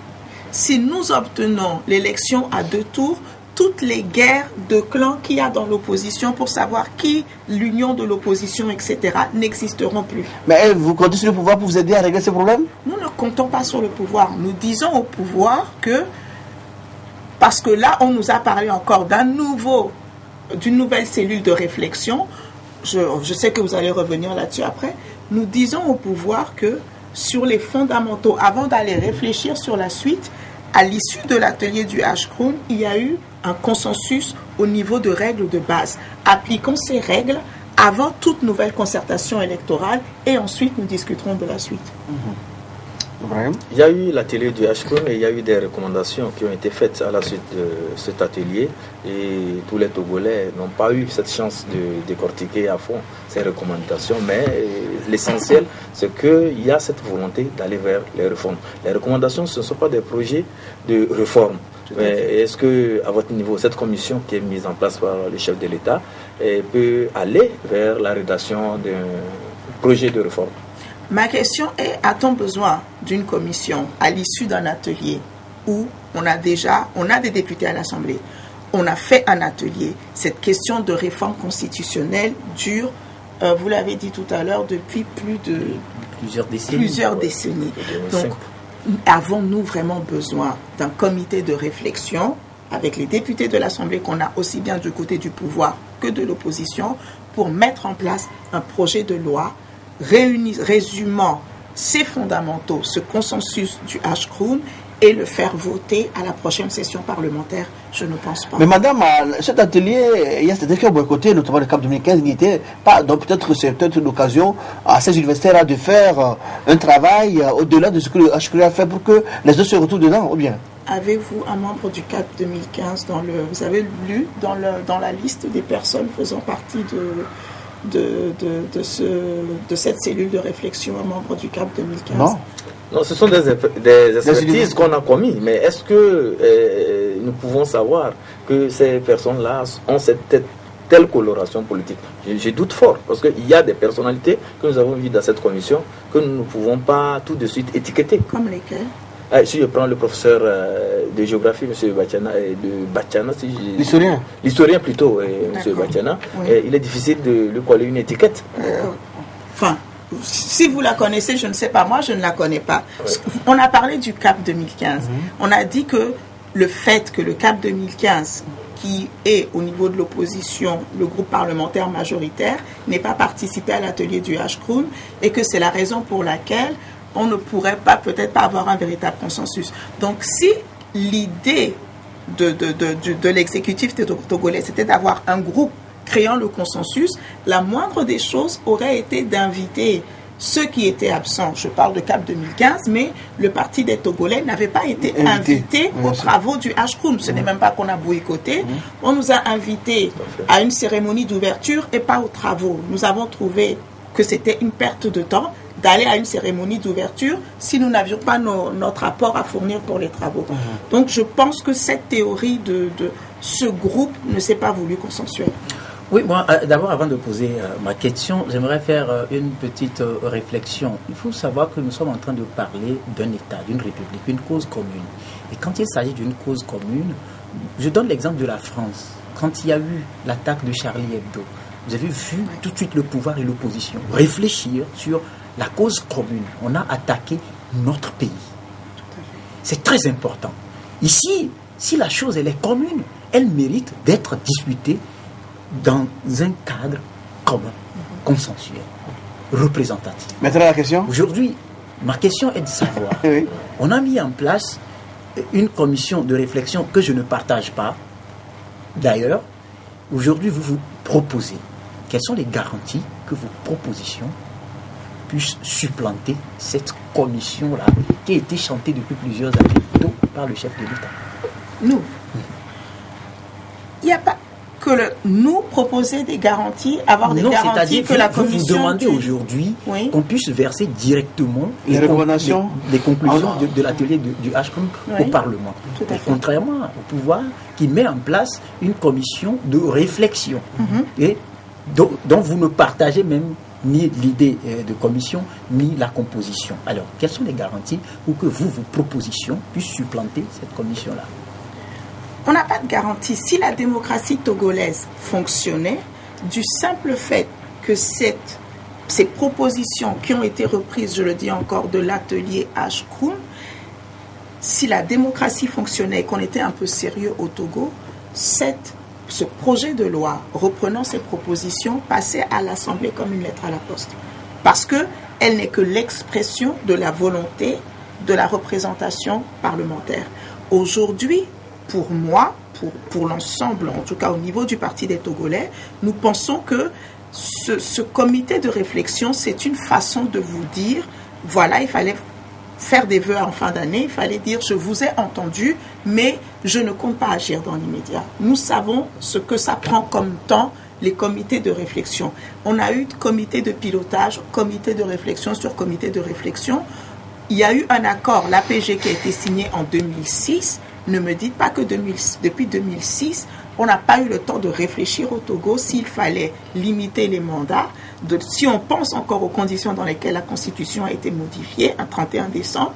Si nous obtenons l'élection à 2 tours, toutes les guerres de clans qu'il y a dans l'opposition pour savoir qui, l'union de l'opposition, etc., n'existeront plus. Mais vous comptez sur le pouvoir pour vous aider à régler ces problèmes? Nous ne comptons pas sur le pouvoir. Nous disons au pouvoir que, parce que là, on nous a parlé encore d'une nouvelle cellule de réflexion, je sais que vous allez revenir là-dessus après, nous disons au pouvoir que sur les fondamentaux, avant d'aller réfléchir sur la suite, à l'issue de l'atelier du H-Crown, il y a eu un consensus au niveau de règles de base. Appliquons ces règles avant toute nouvelle concertation électorale et ensuite nous discuterons de la suite. Il y a eu l'atelier du H-Crown et il y a eu des recommandations qui ont été faites à la suite de cet atelier et tous les Togolais n'ont pas eu cette chance de décortiquer à fond ces recommandations, mais l'essentiel c'est qu'il y a cette volonté d'aller vers les réformes. Les recommandations ce ne sont pas des projets de réforme. Mais est-ce que, à votre niveau, cette commission qui est mise en place par le chef de l'État peut aller vers la rédaction d'un projet de réforme? Ma question est, a-t-on besoin d'une commission à l'issue d'un atelier où on a des députés à l'Assemblée, on a fait un atelier. Cette question de réforme constitutionnelle dure, vous l'avez dit tout à l'heure, depuis plusieurs décennies. Donc, avons-nous vraiment besoin d'un comité de réflexion avec les députés de l'Assemblée qu'on a aussi bien du côté du pouvoir que de l'opposition pour mettre en place un projet de loi résumant ces fondamentaux, ce consensus du H-Crown et le faire voter à la prochaine session parlementaire? Je ne pense pas. Mais madame, cet atelier, il y a certains qui ont boycotté, notamment le CAP 2015, il n'était pas. Donc peut-être c'est peut-être une occasion à ces universitaires de faire un travail au-delà de ce que le H-Crown a fait pour que les autres se retrouvent dedans, ou bien? Avez-vous un membre du CAP 2015 vous avez lu dans la liste des personnes faisant partie de cette cellule de réflexion, un membre du CAP 2015? Non, ce sont des expertises qu'on a commises, mais est-ce que nous pouvons savoir que ces personnes-là ont cette telle coloration politique? Je doute fort, parce qu'il y a des personnalités que nous avons vues dans cette commission que nous ne pouvons pas tout de suite étiqueter. Comme lesquelles? Si je prends le professeur de géographie, M. Bachana, l'historien plutôt, M. Bachana, il est difficile de lui coller une étiquette. Enfin, si vous la connaissez, je ne sais pas, moi je ne la connais pas. Ouais. On a parlé du CAP 2015. On a dit que le fait que le CAP 2015, qui est au niveau de l'opposition, le groupe parlementaire majoritaire, n'ait pas participé à l'atelier du H-Crown et que c'est la raison pour laquelle on ne pourrait peut-être pas avoir un véritable consensus. Donc si l'idée de l'exécutif togolais, c'était d'avoir un groupe créant le consensus, la moindre des choses aurait été d'inviter ceux qui étaient absents. Je parle de CAP 2015, mais le Parti des Togolais n'avait pas été invité aux travaux du H-Crown. Ce n'est même pas qu'on a boycotté. On nous a invités à une cérémonie d'ouverture et pas aux travaux. Nous avons trouvé que c'était une perte de temps d'aller à une cérémonie d'ouverture si nous n'avions pas notre apport à fournir pour les travaux. Donc je pense que cette théorie de ce groupe ne s'est pas voulu consensuel. Oui, moi, d'abord, avant de poser ma question, j'aimerais faire une petite réflexion. Il faut savoir que nous sommes en train de parler d'un État, d'une république, une cause commune. Et quand il s'agit d'une cause commune, je donne l'exemple de la France. Quand il y a eu l'attaque de Charlie Hebdo, vous avez vu tout de suite le pouvoir et l'opposition réfléchir sur la cause commune. On a attaqué notre pays. C'est très important. Ici, si la chose elle est commune, elle mérite d'être discutée dans un cadre commun, consensuel, représentatif. Maintenant la question. Aujourd'hui, ma question est de savoir, oui. On a mis en place une commission de réflexion que je ne partage pas. D'ailleurs, aujourd'hui, vous vous proposez. Quelles sont les garanties que vos propositions puissent supplanter cette commission-là qui a été chantée depuis plusieurs années par le chef de l'État? Nous, il n'y a pas... nous proposer des garanties, avoir des garanties que la Commission... Vous demandez aujourd'hui qu'on puisse verser directement les recommandations, les conclusions de l'atelier du HCOM au Parlement. Contrairement au pouvoir qui met en place une commission de réflexion et dont vous ne partagez même ni l'idée de commission, ni la composition. Alors, quelles sont les garanties pour que vos propositions puissent supplanter cette commission-là? On n'a pas de garantie. Si la démocratie togolaise fonctionnait, du simple fait que ces propositions qui ont été reprises, je le dis encore, de l'atelier HCROUM, si la démocratie fonctionnait et qu'on était un peu sérieux au Togo, ce projet de loi reprenant ces propositions passait à l'Assemblée comme une lettre à la poste. Parce qu'elle n'est que l'expression de la volonté de la représentation parlementaire. Aujourd'hui, pour moi, pour l'ensemble, en tout cas au niveau du Parti des Togolais, nous pensons que ce comité de réflexion, c'est une façon de vous dire, voilà, il fallait faire des vœux en fin d'année, il fallait dire, je vous ai entendu, mais je ne compte pas agir dans l'immédiat. Nous savons ce que ça prend comme temps, les comités de réflexion. On a eu comité de pilotage, comité de réflexion sur comité de réflexion. Il y a eu un accord, l'APG, qui a été signé en 2006. Ne me dites pas que depuis 2006, on n'a pas eu le temps de réfléchir au Togo s'il fallait limiter les mandats. Si on pense encore aux conditions dans lesquelles la Constitution a été modifiée, un 31 décembre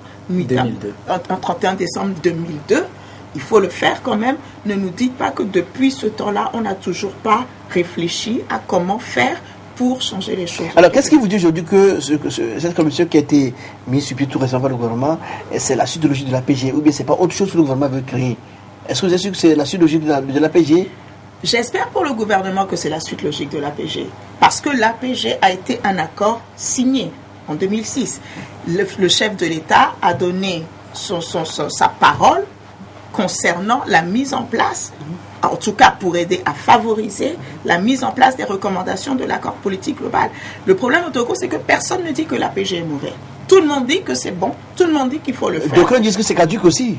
2002, il faut le faire quand même. Ne nous dites pas que depuis ce temps-là, on n'a toujours pas réfléchi à comment faire pour changer les choses. Alors, qu'est-ce qui vous dit aujourd'hui que cette commission qui a été mise sur pied tout récemment par le gouvernement, c'est la suite logique de l'APG, ou bien c'est pas autre chose que le gouvernement veut créer? Est-ce que vous êtes sûr que c'est la suite logique de l'APG? J'espère pour le gouvernement que c'est la suite logique de l'APG. Parce que l'APG a été un accord signé en 2006. Le chef de l'État a donné sa parole concernant la mise en place, en tout cas pour aider à favoriser la mise en place des recommandations de l'accord politique global. Le problème au Togo, c'est que personne ne dit que l'APG est mauvais. Tout le monde dit que c'est bon, tout le monde dit qu'il faut le faire. D'aucuns disent que c'est caduc aussi.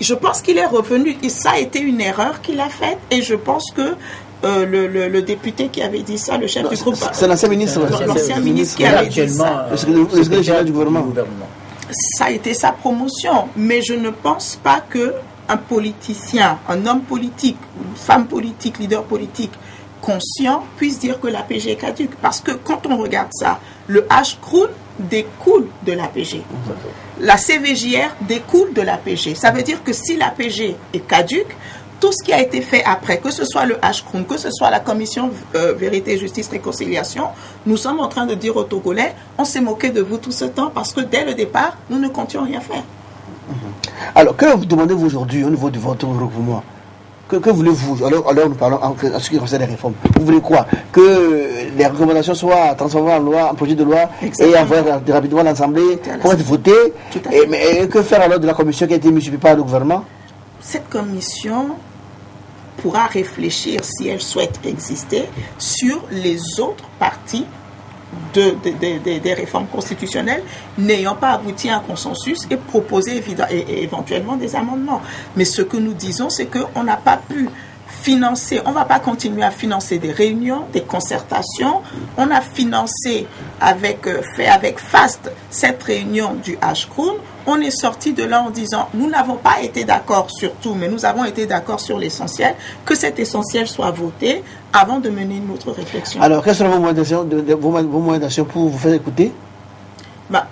Je pense qu'il est revenu, et ça a été une erreur qu'il a faite, et je pense que le député qui avait dit ça, le chef du groupe... C'est l'ancien ministre. L'ancien ministre qui avait dit ça. Le secrétaire général du gouvernement. Ça a été sa promotion, mais je ne pense pas qu'un politicien, un homme politique, une femme politique, leader politique conscient puisse dire que l'APG est caduque. Parce que quand on regarde ça, le HCROUM découle de l'APG. La CVJR découle de l'APG. Ça veut dire que si l'APG est caduque, tout ce qui a été fait après, que ce soit le HCROUM, que ce soit la commission Vérité, Justice, Réconciliation, nous sommes en train de dire aux Togolais, on s'est moqué de vous tout ce temps parce que dès le départ, nous ne comptions rien faire. Alors, que vous demandez-vous aujourd'hui au niveau de votre regroupement? Que voulez-vous? Alors nous parlons en ce qui concerne les réformes. Vous voulez quoi? Que les recommandations soient transformées en loi, en projet de loi. Exactement. Et envoyées rapidement à l'Assemblée pour être votées. Mais que faire alors de la commission qui a été mise par le gouvernement? Cette commission pourra réfléchir, si elle souhaite exister, sur les autres parties des réformes constitutionnelles n'ayant pas abouti à un consensus et proposer éventuellement des amendements. Mais ce que nous disons, c'est qu'on n'a pas pu financer, on ne va pas continuer à financer des réunions, des concertations. On a financé fait avec FAST cette réunion du HCROUM. On est sorti de là en disant, nous n'avons pas été d'accord sur tout, mais nous avons été d'accord sur l'essentiel, que cet essentiel soit voté avant de mener une autre réflexion. Alors, quelles seront vos moyens d'action pour vous faire écouter?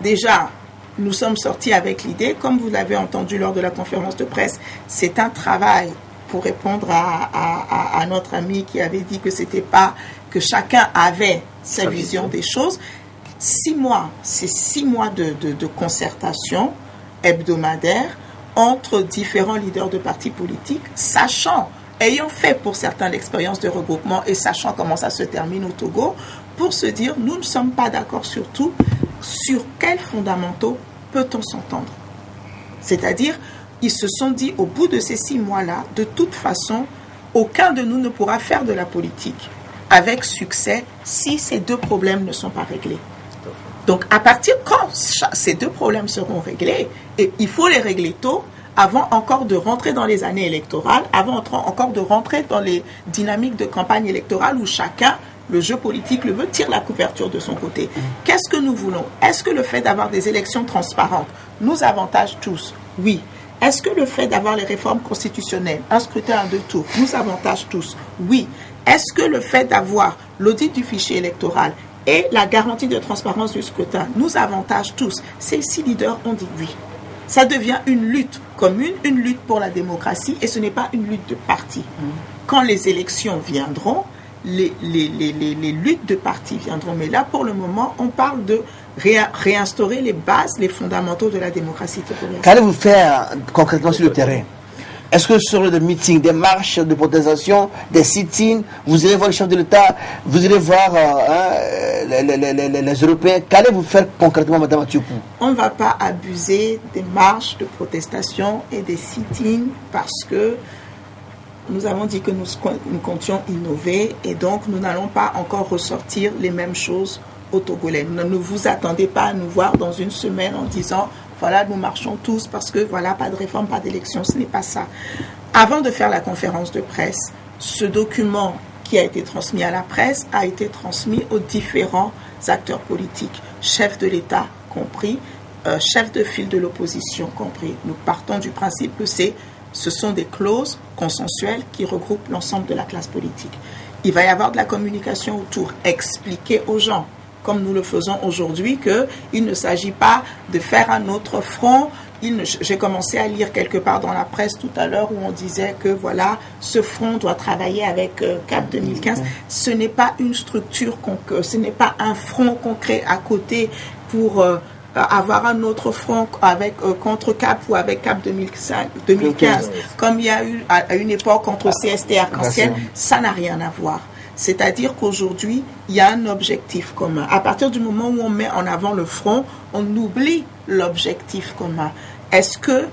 Déjà, nous sommes sortis avec l'idée, comme vous l'avez entendu lors de la conférence de presse, c'est un travail pour répondre à notre ami qui avait dit que c'était pas, que chacun avait sa vision des choses. 6 mois, c'est 6 mois de concertation hebdomadaire entre différents leaders de partis politiques, ayant fait pour certains l'expérience de regroupement et sachant comment ça se termine au Togo, pour se dire, nous ne sommes pas d'accord sur tout, sur quels fondamentaux peut-on s'entendre? C'est-à-dire, ils se sont dit, au bout de ces 6 mois-là, de toute façon, aucun de nous ne pourra faire de la politique avec succès si ces 2 problèmes ne sont pas réglés. Donc, à partir quand ces 2 problèmes seront réglés, et il faut les régler tôt, avant encore de rentrer dans les années électorales, avant encore de rentrer dans les dynamiques de campagne électorale où chacun, le jeu politique le veut, tire la couverture de son côté. Qu'est-ce que nous voulons? Est-ce que le fait d'avoir des élections transparentes nous avantage tous? Oui. Est-ce que le fait d'avoir les réformes constitutionnelles, un scrutin à 2 tours, nous avantage tous? Oui. Est-ce que le fait d'avoir l'audit du fichier électoral et la garantie de transparence du scrutin nous avantage tous? Ces 6 leaders ont dit oui. Ça devient une lutte commune, une lutte pour la démocratie, et ce n'est pas une lutte de parti. Quand les élections viendront, les luttes de parti viendront. Mais là, pour le moment, on parle de réinstaurer les bases, les fondamentaux de la démocratie togolaise. Qu'allez-vous faire concrètement sur le terrain? Est-ce que sur des meetings, des marches de protestation, des sit-ins, vous irez voir le chef de l'État, vous irez voir les Européens? Qu'allez-vous faire concrètement, Mme Atiopou? On ne va pas abuser des marches de protestation et des sit-ins parce que nous avons dit que nous comptions innover et donc nous n'allons pas encore ressortir les mêmes choses aux Togolais. Ne vous attendez pas à nous voir dans une semaine en disant voilà, nous marchons tous parce que voilà, pas de réforme, pas d'élection. Ce n'est pas ça. Avant de faire la conférence de presse, ce document qui a été transmis à la presse a été transmis aux différents acteurs politiques, chefs de l'État compris, chefs de file de l'opposition compris. Nous partons du principe que ce sont des clauses consensuelles qui regroupent l'ensemble de la classe politique. Il va y avoir de la communication autour, expliquer aux gens, comme nous le faisons aujourd'hui, qu'il ne s'agit pas de faire un autre front. J'ai commencé à lire quelque part dans la presse tout à l'heure où on disait que voilà, ce front doit travailler avec CAP 2015. Ce n'est pas une structure, ce n'est pas un front concret à côté pour avoir un autre front avec contre CAP ou avec CAP 2015, comme il y a eu à une époque contre CST Arc-en-Ciel. Ça n'a rien à voir. C'est-à-dire qu'aujourd'hui, il y a un objectif commun. À partir du moment où on met en avant le front, on oublie l'objectif commun. Est-ce que,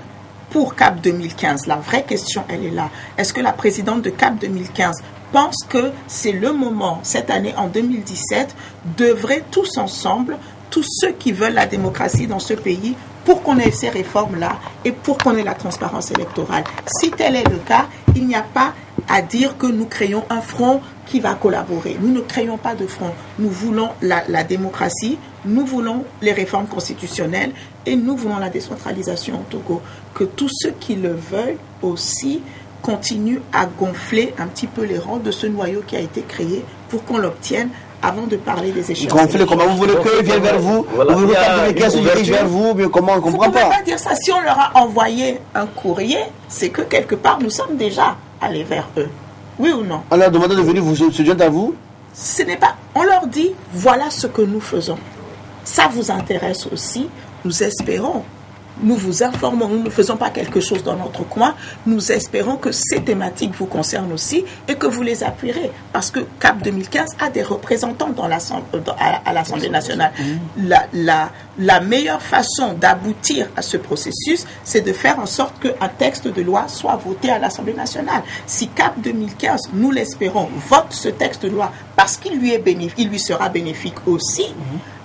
pour CAP 2015, la vraie question, elle est là, est-ce que la présidente de CAP 2015 pense que c'est le moment, cette année, en 2017, d'œuvrer tous ensemble, tous ceux qui veulent la démocratie dans ce pays, pour qu'on ait ces réformes-là et pour qu'on ait la transparence électorale? Si tel est le cas, il n'y a pas à dire que nous créons un front qui va collaborer. Nous ne créons pas de front. Nous voulons la démocratie, nous voulons les réformes constitutionnelles et nous voulons la décentralisation au Togo. Que tous ceux qui le veulent aussi continuent à gonfler un petit peu les rangs de ce noyau qui a été créé pour qu'on l'obtienne avant de parler des échéances. Gonfler comment? Vous voulez qu'eux viennent vers vous? Voilà. Vous voulez qu'elles se dirigent vers vous? Mais comment? On ne comprend pas. Vous ne pouvez pas dire ça. Si on leur a envoyé un courrier, c'est que quelque part, nous sommes déjà allés vers eux. Oui ou non? On leur demande de venir se joindre à vous? Ce n'est pas... On leur dit, voilà ce que nous faisons. Ça vous intéresse aussi? Nous espérons. Nous vous informons, nous ne faisons pas quelque chose dans notre coin. Nous espérons que ces thématiques vous concernent aussi et que vous les appuierez. Parce que CAP 2015 a des représentants à l'Assemblée nationale. La meilleure façon d'aboutir à ce processus, c'est de faire en sorte qu'un texte de loi soit voté à l'Assemblée nationale. Si CAP 2015, nous l'espérons, vote ce texte de loi parce qu'il lui sera bénéfique aussi,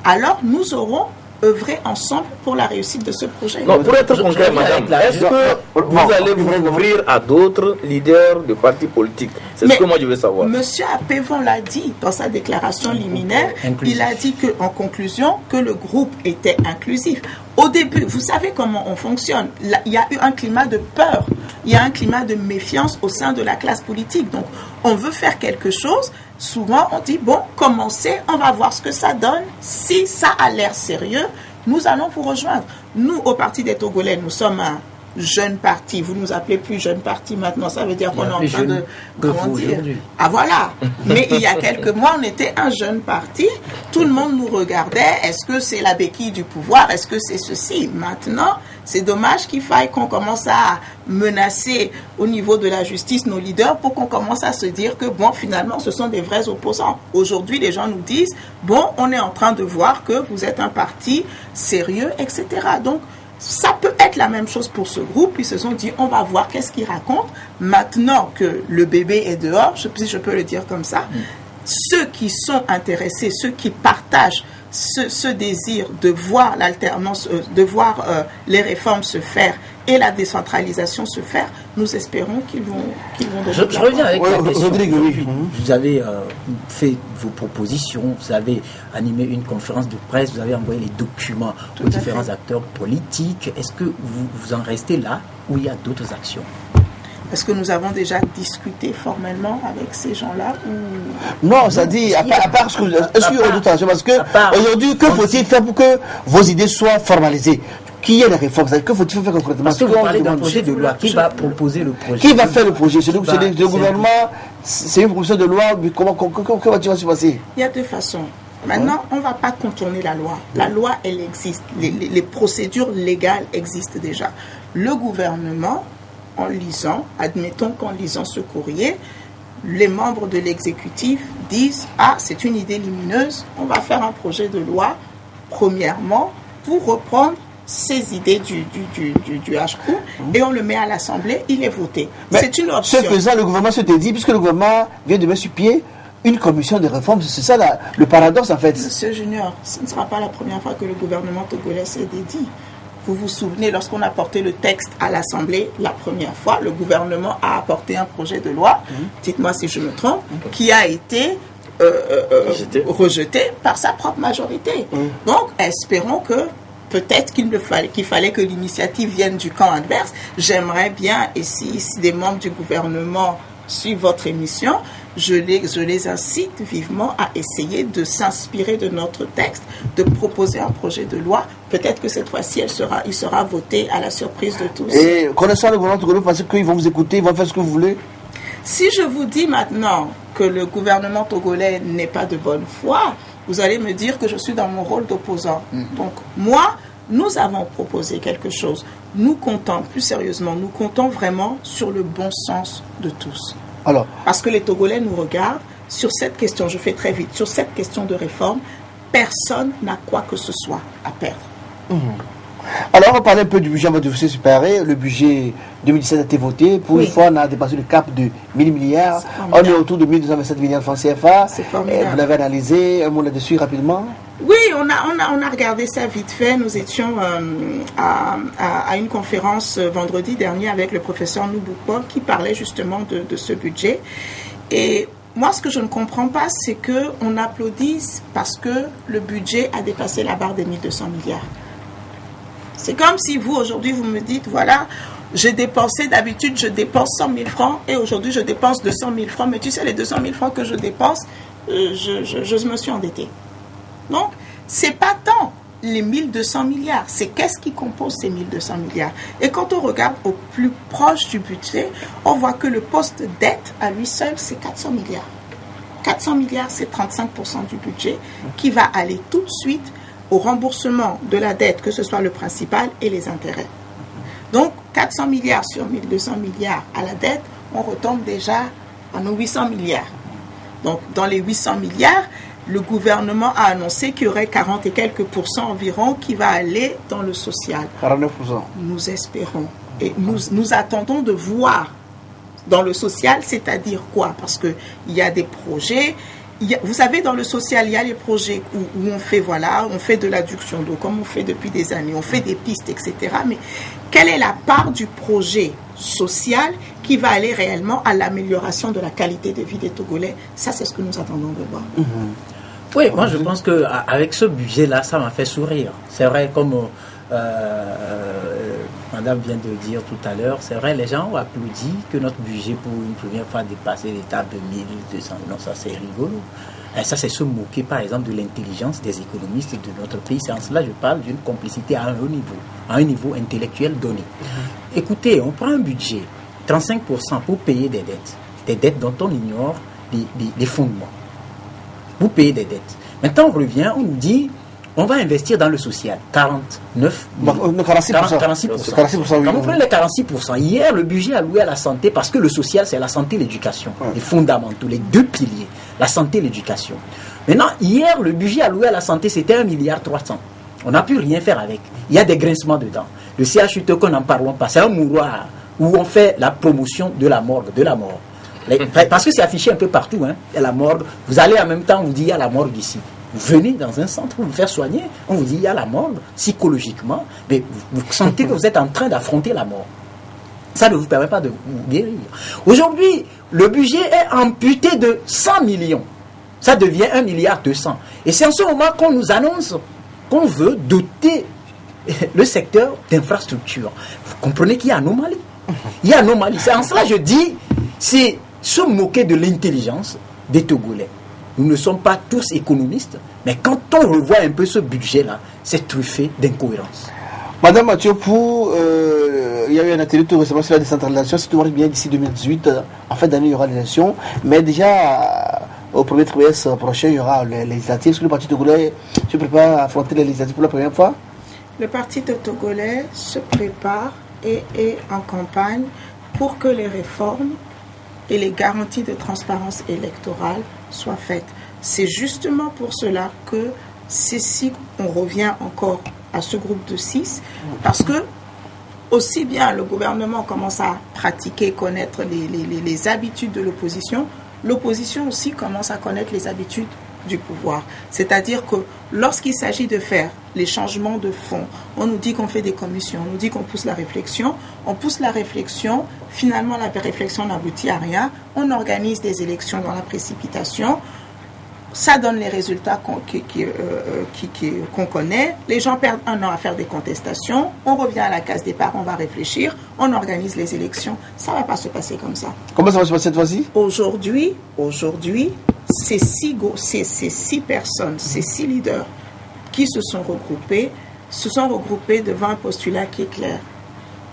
alors nous aurons œuvrer ensemble pour la réussite de ce projet. Non, pour être concret, madame, est-ce que vous allez vous ouvrir à d'autres leaders de partis politiques? C'est ce que moi je veux savoir. Monsieur Apévon l'a dit dans sa déclaration liminaire, il a dit qu'en conclusion, que le groupe était inclusif. Au début, vous savez comment on fonctionne. Il y a eu un climat de peur, il y a un climat de méfiance au sein de la classe politique. Donc, on veut faire quelque chose. Souvent, on dit, bon, commencez, on va voir ce que ça donne. Si ça a l'air sérieux, nous allons vous rejoindre. Nous, au Parti des Togolais, nous sommes un jeune parti. Vous nous appelez plus jeune parti maintenant. Ça veut dire qu'on est en train de grandir. Ah voilà. Mais il y a quelques mois, on était un jeune parti. Tout le monde nous regardait. Est-ce que c'est la béquille du pouvoir? Est-ce que c'est ceci? Maintenant, c'est dommage qu'il faille qu'on commence à menacer au niveau de la justice nos leaders pour qu'on commence à se dire que, bon, finalement, ce sont des vrais opposants. Aujourd'hui, les gens nous disent, bon, on est en train de voir que vous êtes un parti sérieux, etc. Donc, ça peut être la même chose pour ce groupe. Ils se sont dit, on va voir qu'est-ce qu'ils racontent. Maintenant que le bébé est dehors, si je peux le dire comme ça, ceux qui sont intéressés, ceux qui partagent ce désir de voir l'alternance, de voir les réformes se faire et la décentralisation se faire, nous espérons qu'ils vont Je reviens avec la question. Rodrigue, oui. Vous avez fait vos propositions, vous avez animé une conférence de presse, vous avez envoyé les documents aux différents acteurs politiques. Est-ce que vous en restez là ou il y a d'autres actions? Est-ce que nous avons déjà discuté formellement avec ces gens-là Non, ça dit, à part ce que... Est-ce qu'il y a d'autres actions? Parce que aujourd'hui, que faut-il faire pour que vos idées soient formalisées? Qui est la réforme? Que faut-il faire concrètement? Parce que vous parlez d'un projet de loi. Qui va proposer le projet? Qui va faire le projet? C'est le gouvernement? C'est une proposition de loi? Que va-t-il se passer? Il y a deux façons. Maintenant, on ne va pas contourner la loi. La loi, elle existe. Les procédures légales existent déjà. Le gouvernement, en lisant, admettons qu'en lisant ce courrier, les membres de l'exécutif disent « Ah, c'est une idée lumineuse, on va faire un projet de loi, premièrement, pour reprendre ces idées du HCRU et on le met à l'Assemblée, il est voté. » C'est une option. Ce faisant, le gouvernement s'était dit, puisque le gouvernement vient de mettre sur pied une commission de réforme, c'est ça le paradoxe en fait. Monsieur Junior, ce ne sera pas la première fois que le gouvernement togolais s'est dédié. Vous vous souvenez, lorsqu'on a porté le texte à l'Assemblée la première fois, le gouvernement a apporté un projet de loi, dites-moi si je me trompe, qui a été rejeté par sa propre majorité. Donc, espérons que peut-être qu'il fallait que l'initiative vienne du camp adverse. J'aimerais bien, et si des membres du gouvernement suivent votre émission, je les incite vivement à essayer de s'inspirer de notre texte, de proposer un projet de loi. Peut-être que cette fois-ci, il sera voté à la surprise de tous. Et connaissant le gouvernement togolais, vous pensez qu'ils vont vous écouter, ils vont faire ce que vous voulez? Si je vous dis maintenant que le gouvernement togolais n'est pas de bonne foi, vous allez me dire que je suis dans mon rôle d'opposant. Donc, moi, nous avons proposé quelque chose. Nous comptons, plus sérieusement, nous comptons vraiment sur le bon sens de tous. Alors, parce que les Togolais nous regardent sur cette question, je fais très vite, sur cette question de réforme, personne n'a quoi que ce soit à perdre. Alors, on va parler un peu du budget, on va devoir se séparer. Le budget 2017 a été voté. Pour une fois, on a dépassé le cap de 1000 milliards. On est autour de 1227 milliards de francs CFA. C'est formidable. Vous l'avez analysé, un mot là-dessus rapidement? Oui, on a regardé ça vite fait. Nous étions à une conférence vendredi dernier avec le professeur Noubouko qui parlait justement de ce budget. Et moi, ce que je ne comprends pas, c'est qu'on applaudisse parce que le budget a dépassé la barre des 1200 milliards. C'est comme si vous, aujourd'hui, vous me dites, voilà, j'ai dépensé, d'habitude, je dépense 100 000 francs et aujourd'hui, je dépense 200 000 francs. Mais tu sais, les 200 000 francs que je dépense, je me suis endetté. Donc, ce n'est pas tant les 1200 milliards, c'est qu'est-ce qui compose ces 1200 milliards. Et quand on regarde au plus proche du budget, on voit que le poste dette, à lui seul, c'est 400 milliards. 400 milliards, c'est 35% du budget qui va aller tout de suite au remboursement de la dette, que ce soit le principal et les intérêts. Donc, 400 milliards sur 1200 milliards à la dette, on retombe déjà à nos 800 milliards. Donc, dans les 800 milliards, le gouvernement a annoncé qu'il y aurait 40 et quelques pourcents environ qui va aller dans le social. 49%. Nous espérons et nous attendons de voir dans le social, c'est-à-dire quoi? Parce qu'il y a des projets. Vous savez, dans le social, il y a les projets où on fait de l'adduction d'eau, comme on fait depuis des années, on fait des pistes, etc. Mais quelle est la part du projet social qui va aller réellement à l'amélioration de la qualité de vie des Togolais? Ça, c'est ce que nous attendons de voir. Oui, moi je pense qu'avec ce budget-là, ça m'a fait sourire. C'est vrai, comme Madame vient de le dire tout à l'heure, c'est vrai, les gens ont applaudi que notre budget pour une première fois dépassait l'étape de 1200. Non, ça c'est rigolo. Et ça, c'est se moquer par exemple de l'intelligence des économistes de notre pays. C'est en cela que je parle d'une complicité à un haut niveau, à un niveau intellectuel donné. Écoutez, on prend un budget, 35% pour payer des dettes dont on ignore les fondements. Vous payez des dettes. Maintenant, on revient, on nous dit, on va investir dans le social. 46%. Quand vous prenez les 46%, hier, le budget alloué à la santé, parce que le social, c'est la santé et l'éducation. Les fondamentaux, les deux piliers, la santé et l'éducation. Maintenant, hier, le budget alloué à la santé, c'était 1,3 milliard. On n'a pu rien faire avec. Il y a des grincements dedans. Le CHUT, qu'on n'en parlons pas, c'est un mouroir où on fait la promotion de la morgue, de la mort. Parce que c'est affiché un peu partout, hein, la morgue. Vous allez en même temps, on vous dit il y a la morgue ici. venez dans un centre pour vous faire soigner, on vous dit il y a la mort, psychologiquement, mais vous sentez que vous êtes en train d'affronter la mort. Ça ne vous permet pas de vous guérir. Aujourd'hui, le budget est amputé de 100 millions. Ça devient 1,2 milliard. Et c'est en ce moment qu'on nous annonce qu'on veut doter le secteur d'infrastructures. Vous comprenez qu'il y a anomalie. Il y a anomalie. C'est en cela que je dis, c'est se moquer de l'intelligence des Togolais. Nous ne sommes pas tous économistes, mais quand on revoit un peu ce budget-là, c'est truffé d'incohérences. Madame Mathieu, il y a eu un atelier tout récemment sur la décentralisation. Si tout va bien, d'ici 2018, en fin d'année, il y aura l'élection. Mais déjà, au premier trimestre prochain, il y aura les législatives. Est-ce que le Parti togolais se prépare à affronter les législatives pour la première fois? Le Parti togolais se prépare et est en campagne pour que les réformes et les garanties de transparence électorale soient faites. C'est justement pour cela que on revient encore à ce groupe de 6, parce que aussi bien le gouvernement commence à pratiquer, connaître les habitudes de l'opposition, l'opposition aussi commence à connaître les habitudes du pouvoir. C'est-à-dire que lorsqu'il s'agit de faire les changements de fond, on nous dit qu'on fait des commissions, on nous dit qu'on pousse la réflexion, finalement la réflexion n'aboutit à rien, on organise des élections dans la précipitation, ça donne les résultats qu'on connaît, les gens perdent un an à faire des contestations, on revient à la case départ, on va réfléchir, on organise les élections, ça ne va pas se passer comme ça. Comment ça va se passer cette fois-ci? Aujourd'hui, ces 6 personnes, ces 6 leaders qui se sont regroupés devant un postulat qui est clair.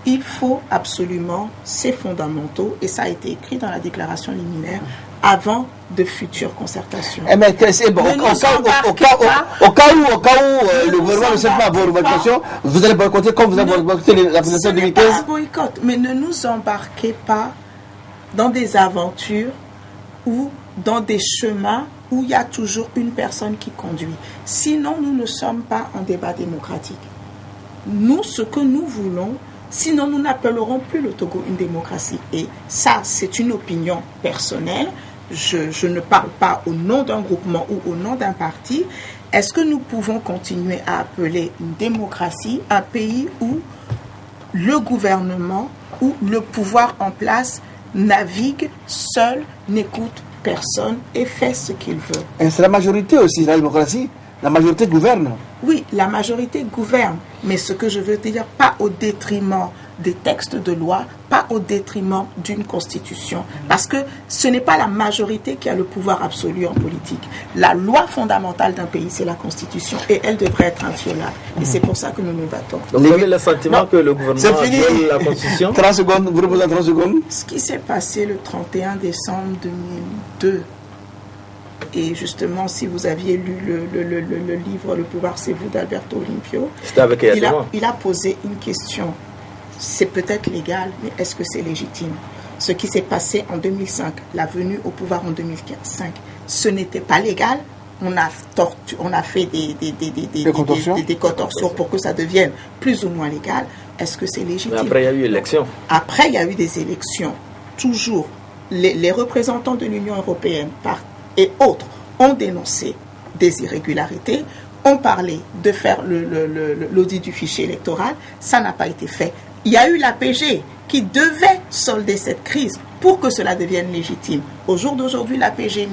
Il faut absolument ces fondamentaux, et ça a été écrit dans la déclaration liminaire, avant de futures concertations. Mais c'est bon, au cas où le gouvernement ne sait pas vos revendications, vous allez boycotter comme vous avez boycotté la présidentielle 2015. Ce n'est pas un boycott, mais ne nous embarquez pas dans des aventures ou dans des chemins où il y a toujours une personne qui conduit. Sinon, nous ne sommes pas en débat démocratique. Nous, ce que nous voulons, sinon nous n'appellerons plus le Togo une démocratie. Et ça, c'est une opinion personnelle. Je ne parle pas au nom d'un groupement ou au nom d'un parti. Est-ce que nous pouvons continuer à appeler une démocratie un pays où le gouvernement ou le pouvoir en place navigue seul, n'écoute personne et fait ce qu'il veut? Et c'est la majorité aussi, la démocratie. La majorité gouverne. Oui, la majorité gouverne, mais ce que je veux dire, pas au détriment des textes de loi, pas au détriment d'une constitution. Parce que ce n'est pas la majorité qui a le pouvoir absolu en politique. La loi fondamentale d'un pays, c'est la constitution, et elle devrait être inviolable. Et c'est pour ça que nous nous battons. Donc vous avez le sentiment que le gouvernement viole la constitution? 30 secondes, vous reposez 30 secondes. Ce qui s'est passé le 31 décembre 2002, et justement, si vous aviez lu le livre Le pouvoir c'est vous d'Alberto Olimpio, il a posé une question. C'est peut-être légal, mais est-ce que c'est légitime? Ce qui s'est passé en 2005, la venue au pouvoir en 2005, ce n'était pas légal. On a fait des contorsions pour que ça devienne plus ou moins légal. Est-ce que c'est légitime? Mais après, il y a eu élection. Après, il y a eu des élections. Toujours, les représentants de l'Union européenne et autres ont dénoncé des irrégularités, ont parlé de faire l'audit du fichier électoral. Ça n'a pas été fait. Il y a eu l'APG qui devait solder cette crise pour que cela devienne légitime. Au jour d'aujourd'hui, l'APG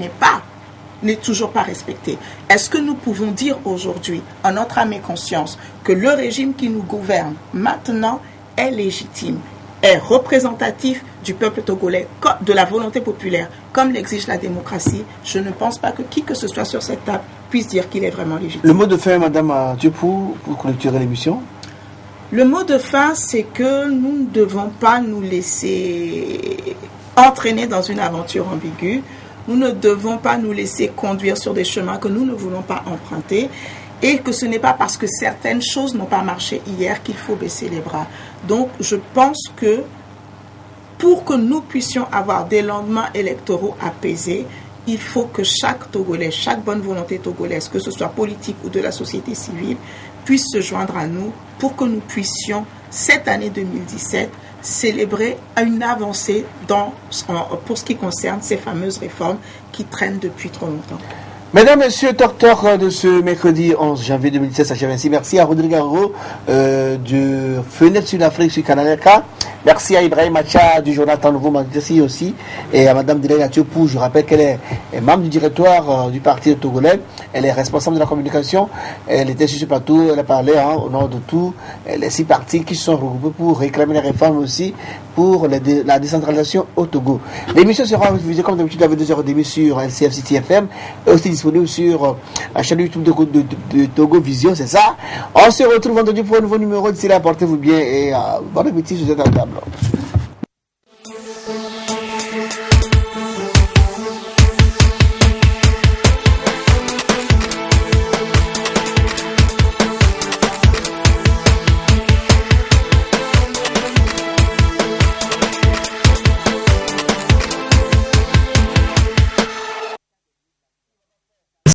n'est toujours pas respectée. Est-ce que nous pouvons dire aujourd'hui, en notre âme et conscience, que le régime qui nous gouverne maintenant est légitime, est représentatif du peuple togolais, de la volonté populaire, comme l'exige la démocratie? Je ne pense pas que qui que ce soit sur cette table puisse dire qu'il est vraiment légitime. Le mot de fin, Madame Diopou, pour clôturer l'émission? Le mot de fin, c'est que nous ne devons pas nous laisser entraîner dans une aventure ambiguë. Nous ne devons pas nous laisser conduire sur des chemins que nous ne voulons pas emprunter. Et que ce n'est pas parce que certaines choses n'ont pas marché hier qu'il faut baisser les bras. Donc, je pense que pour que nous puissions avoir des lendemains électoraux apaisés, il faut que chaque Togolais, chaque bonne volonté togolaise, que ce soit politique ou de la société civile, puisse se joindre à nous pour que nous puissions, cette année 2017, célébrer une avancée pour ce qui concerne ces fameuses réformes qui traînent depuis trop longtemps. Mesdames, Messieurs, docteur de ce mercredi 11 janvier 2017 à Chavancy, merci à Rodrigue Arro de Fenêtre sur l'Afrique sur Canal K. Merci à Ibrahim Macha du Jonathan Nouveau, merci aussi, et à Madame Delaine Atiopou. Je rappelle qu'elle est membre du directoire du parti togolais. Elle est responsable de la communication. Elle était sur ce plateau, elle a parlé au nom de tous les 6 partis qui se sont regroupés pour réclamer les réformes aussi pour la décentralisation au Togo. L'émission sera diffusée comme d'habitude à 22h30 sur LCF City FM et aussi disponible sur la chaîne YouTube de Togo Vision, c'est ça. On se retrouve vendredi pour un nouveau numéro. D'ici là, portez-vous bien et bon appétit sur cette table.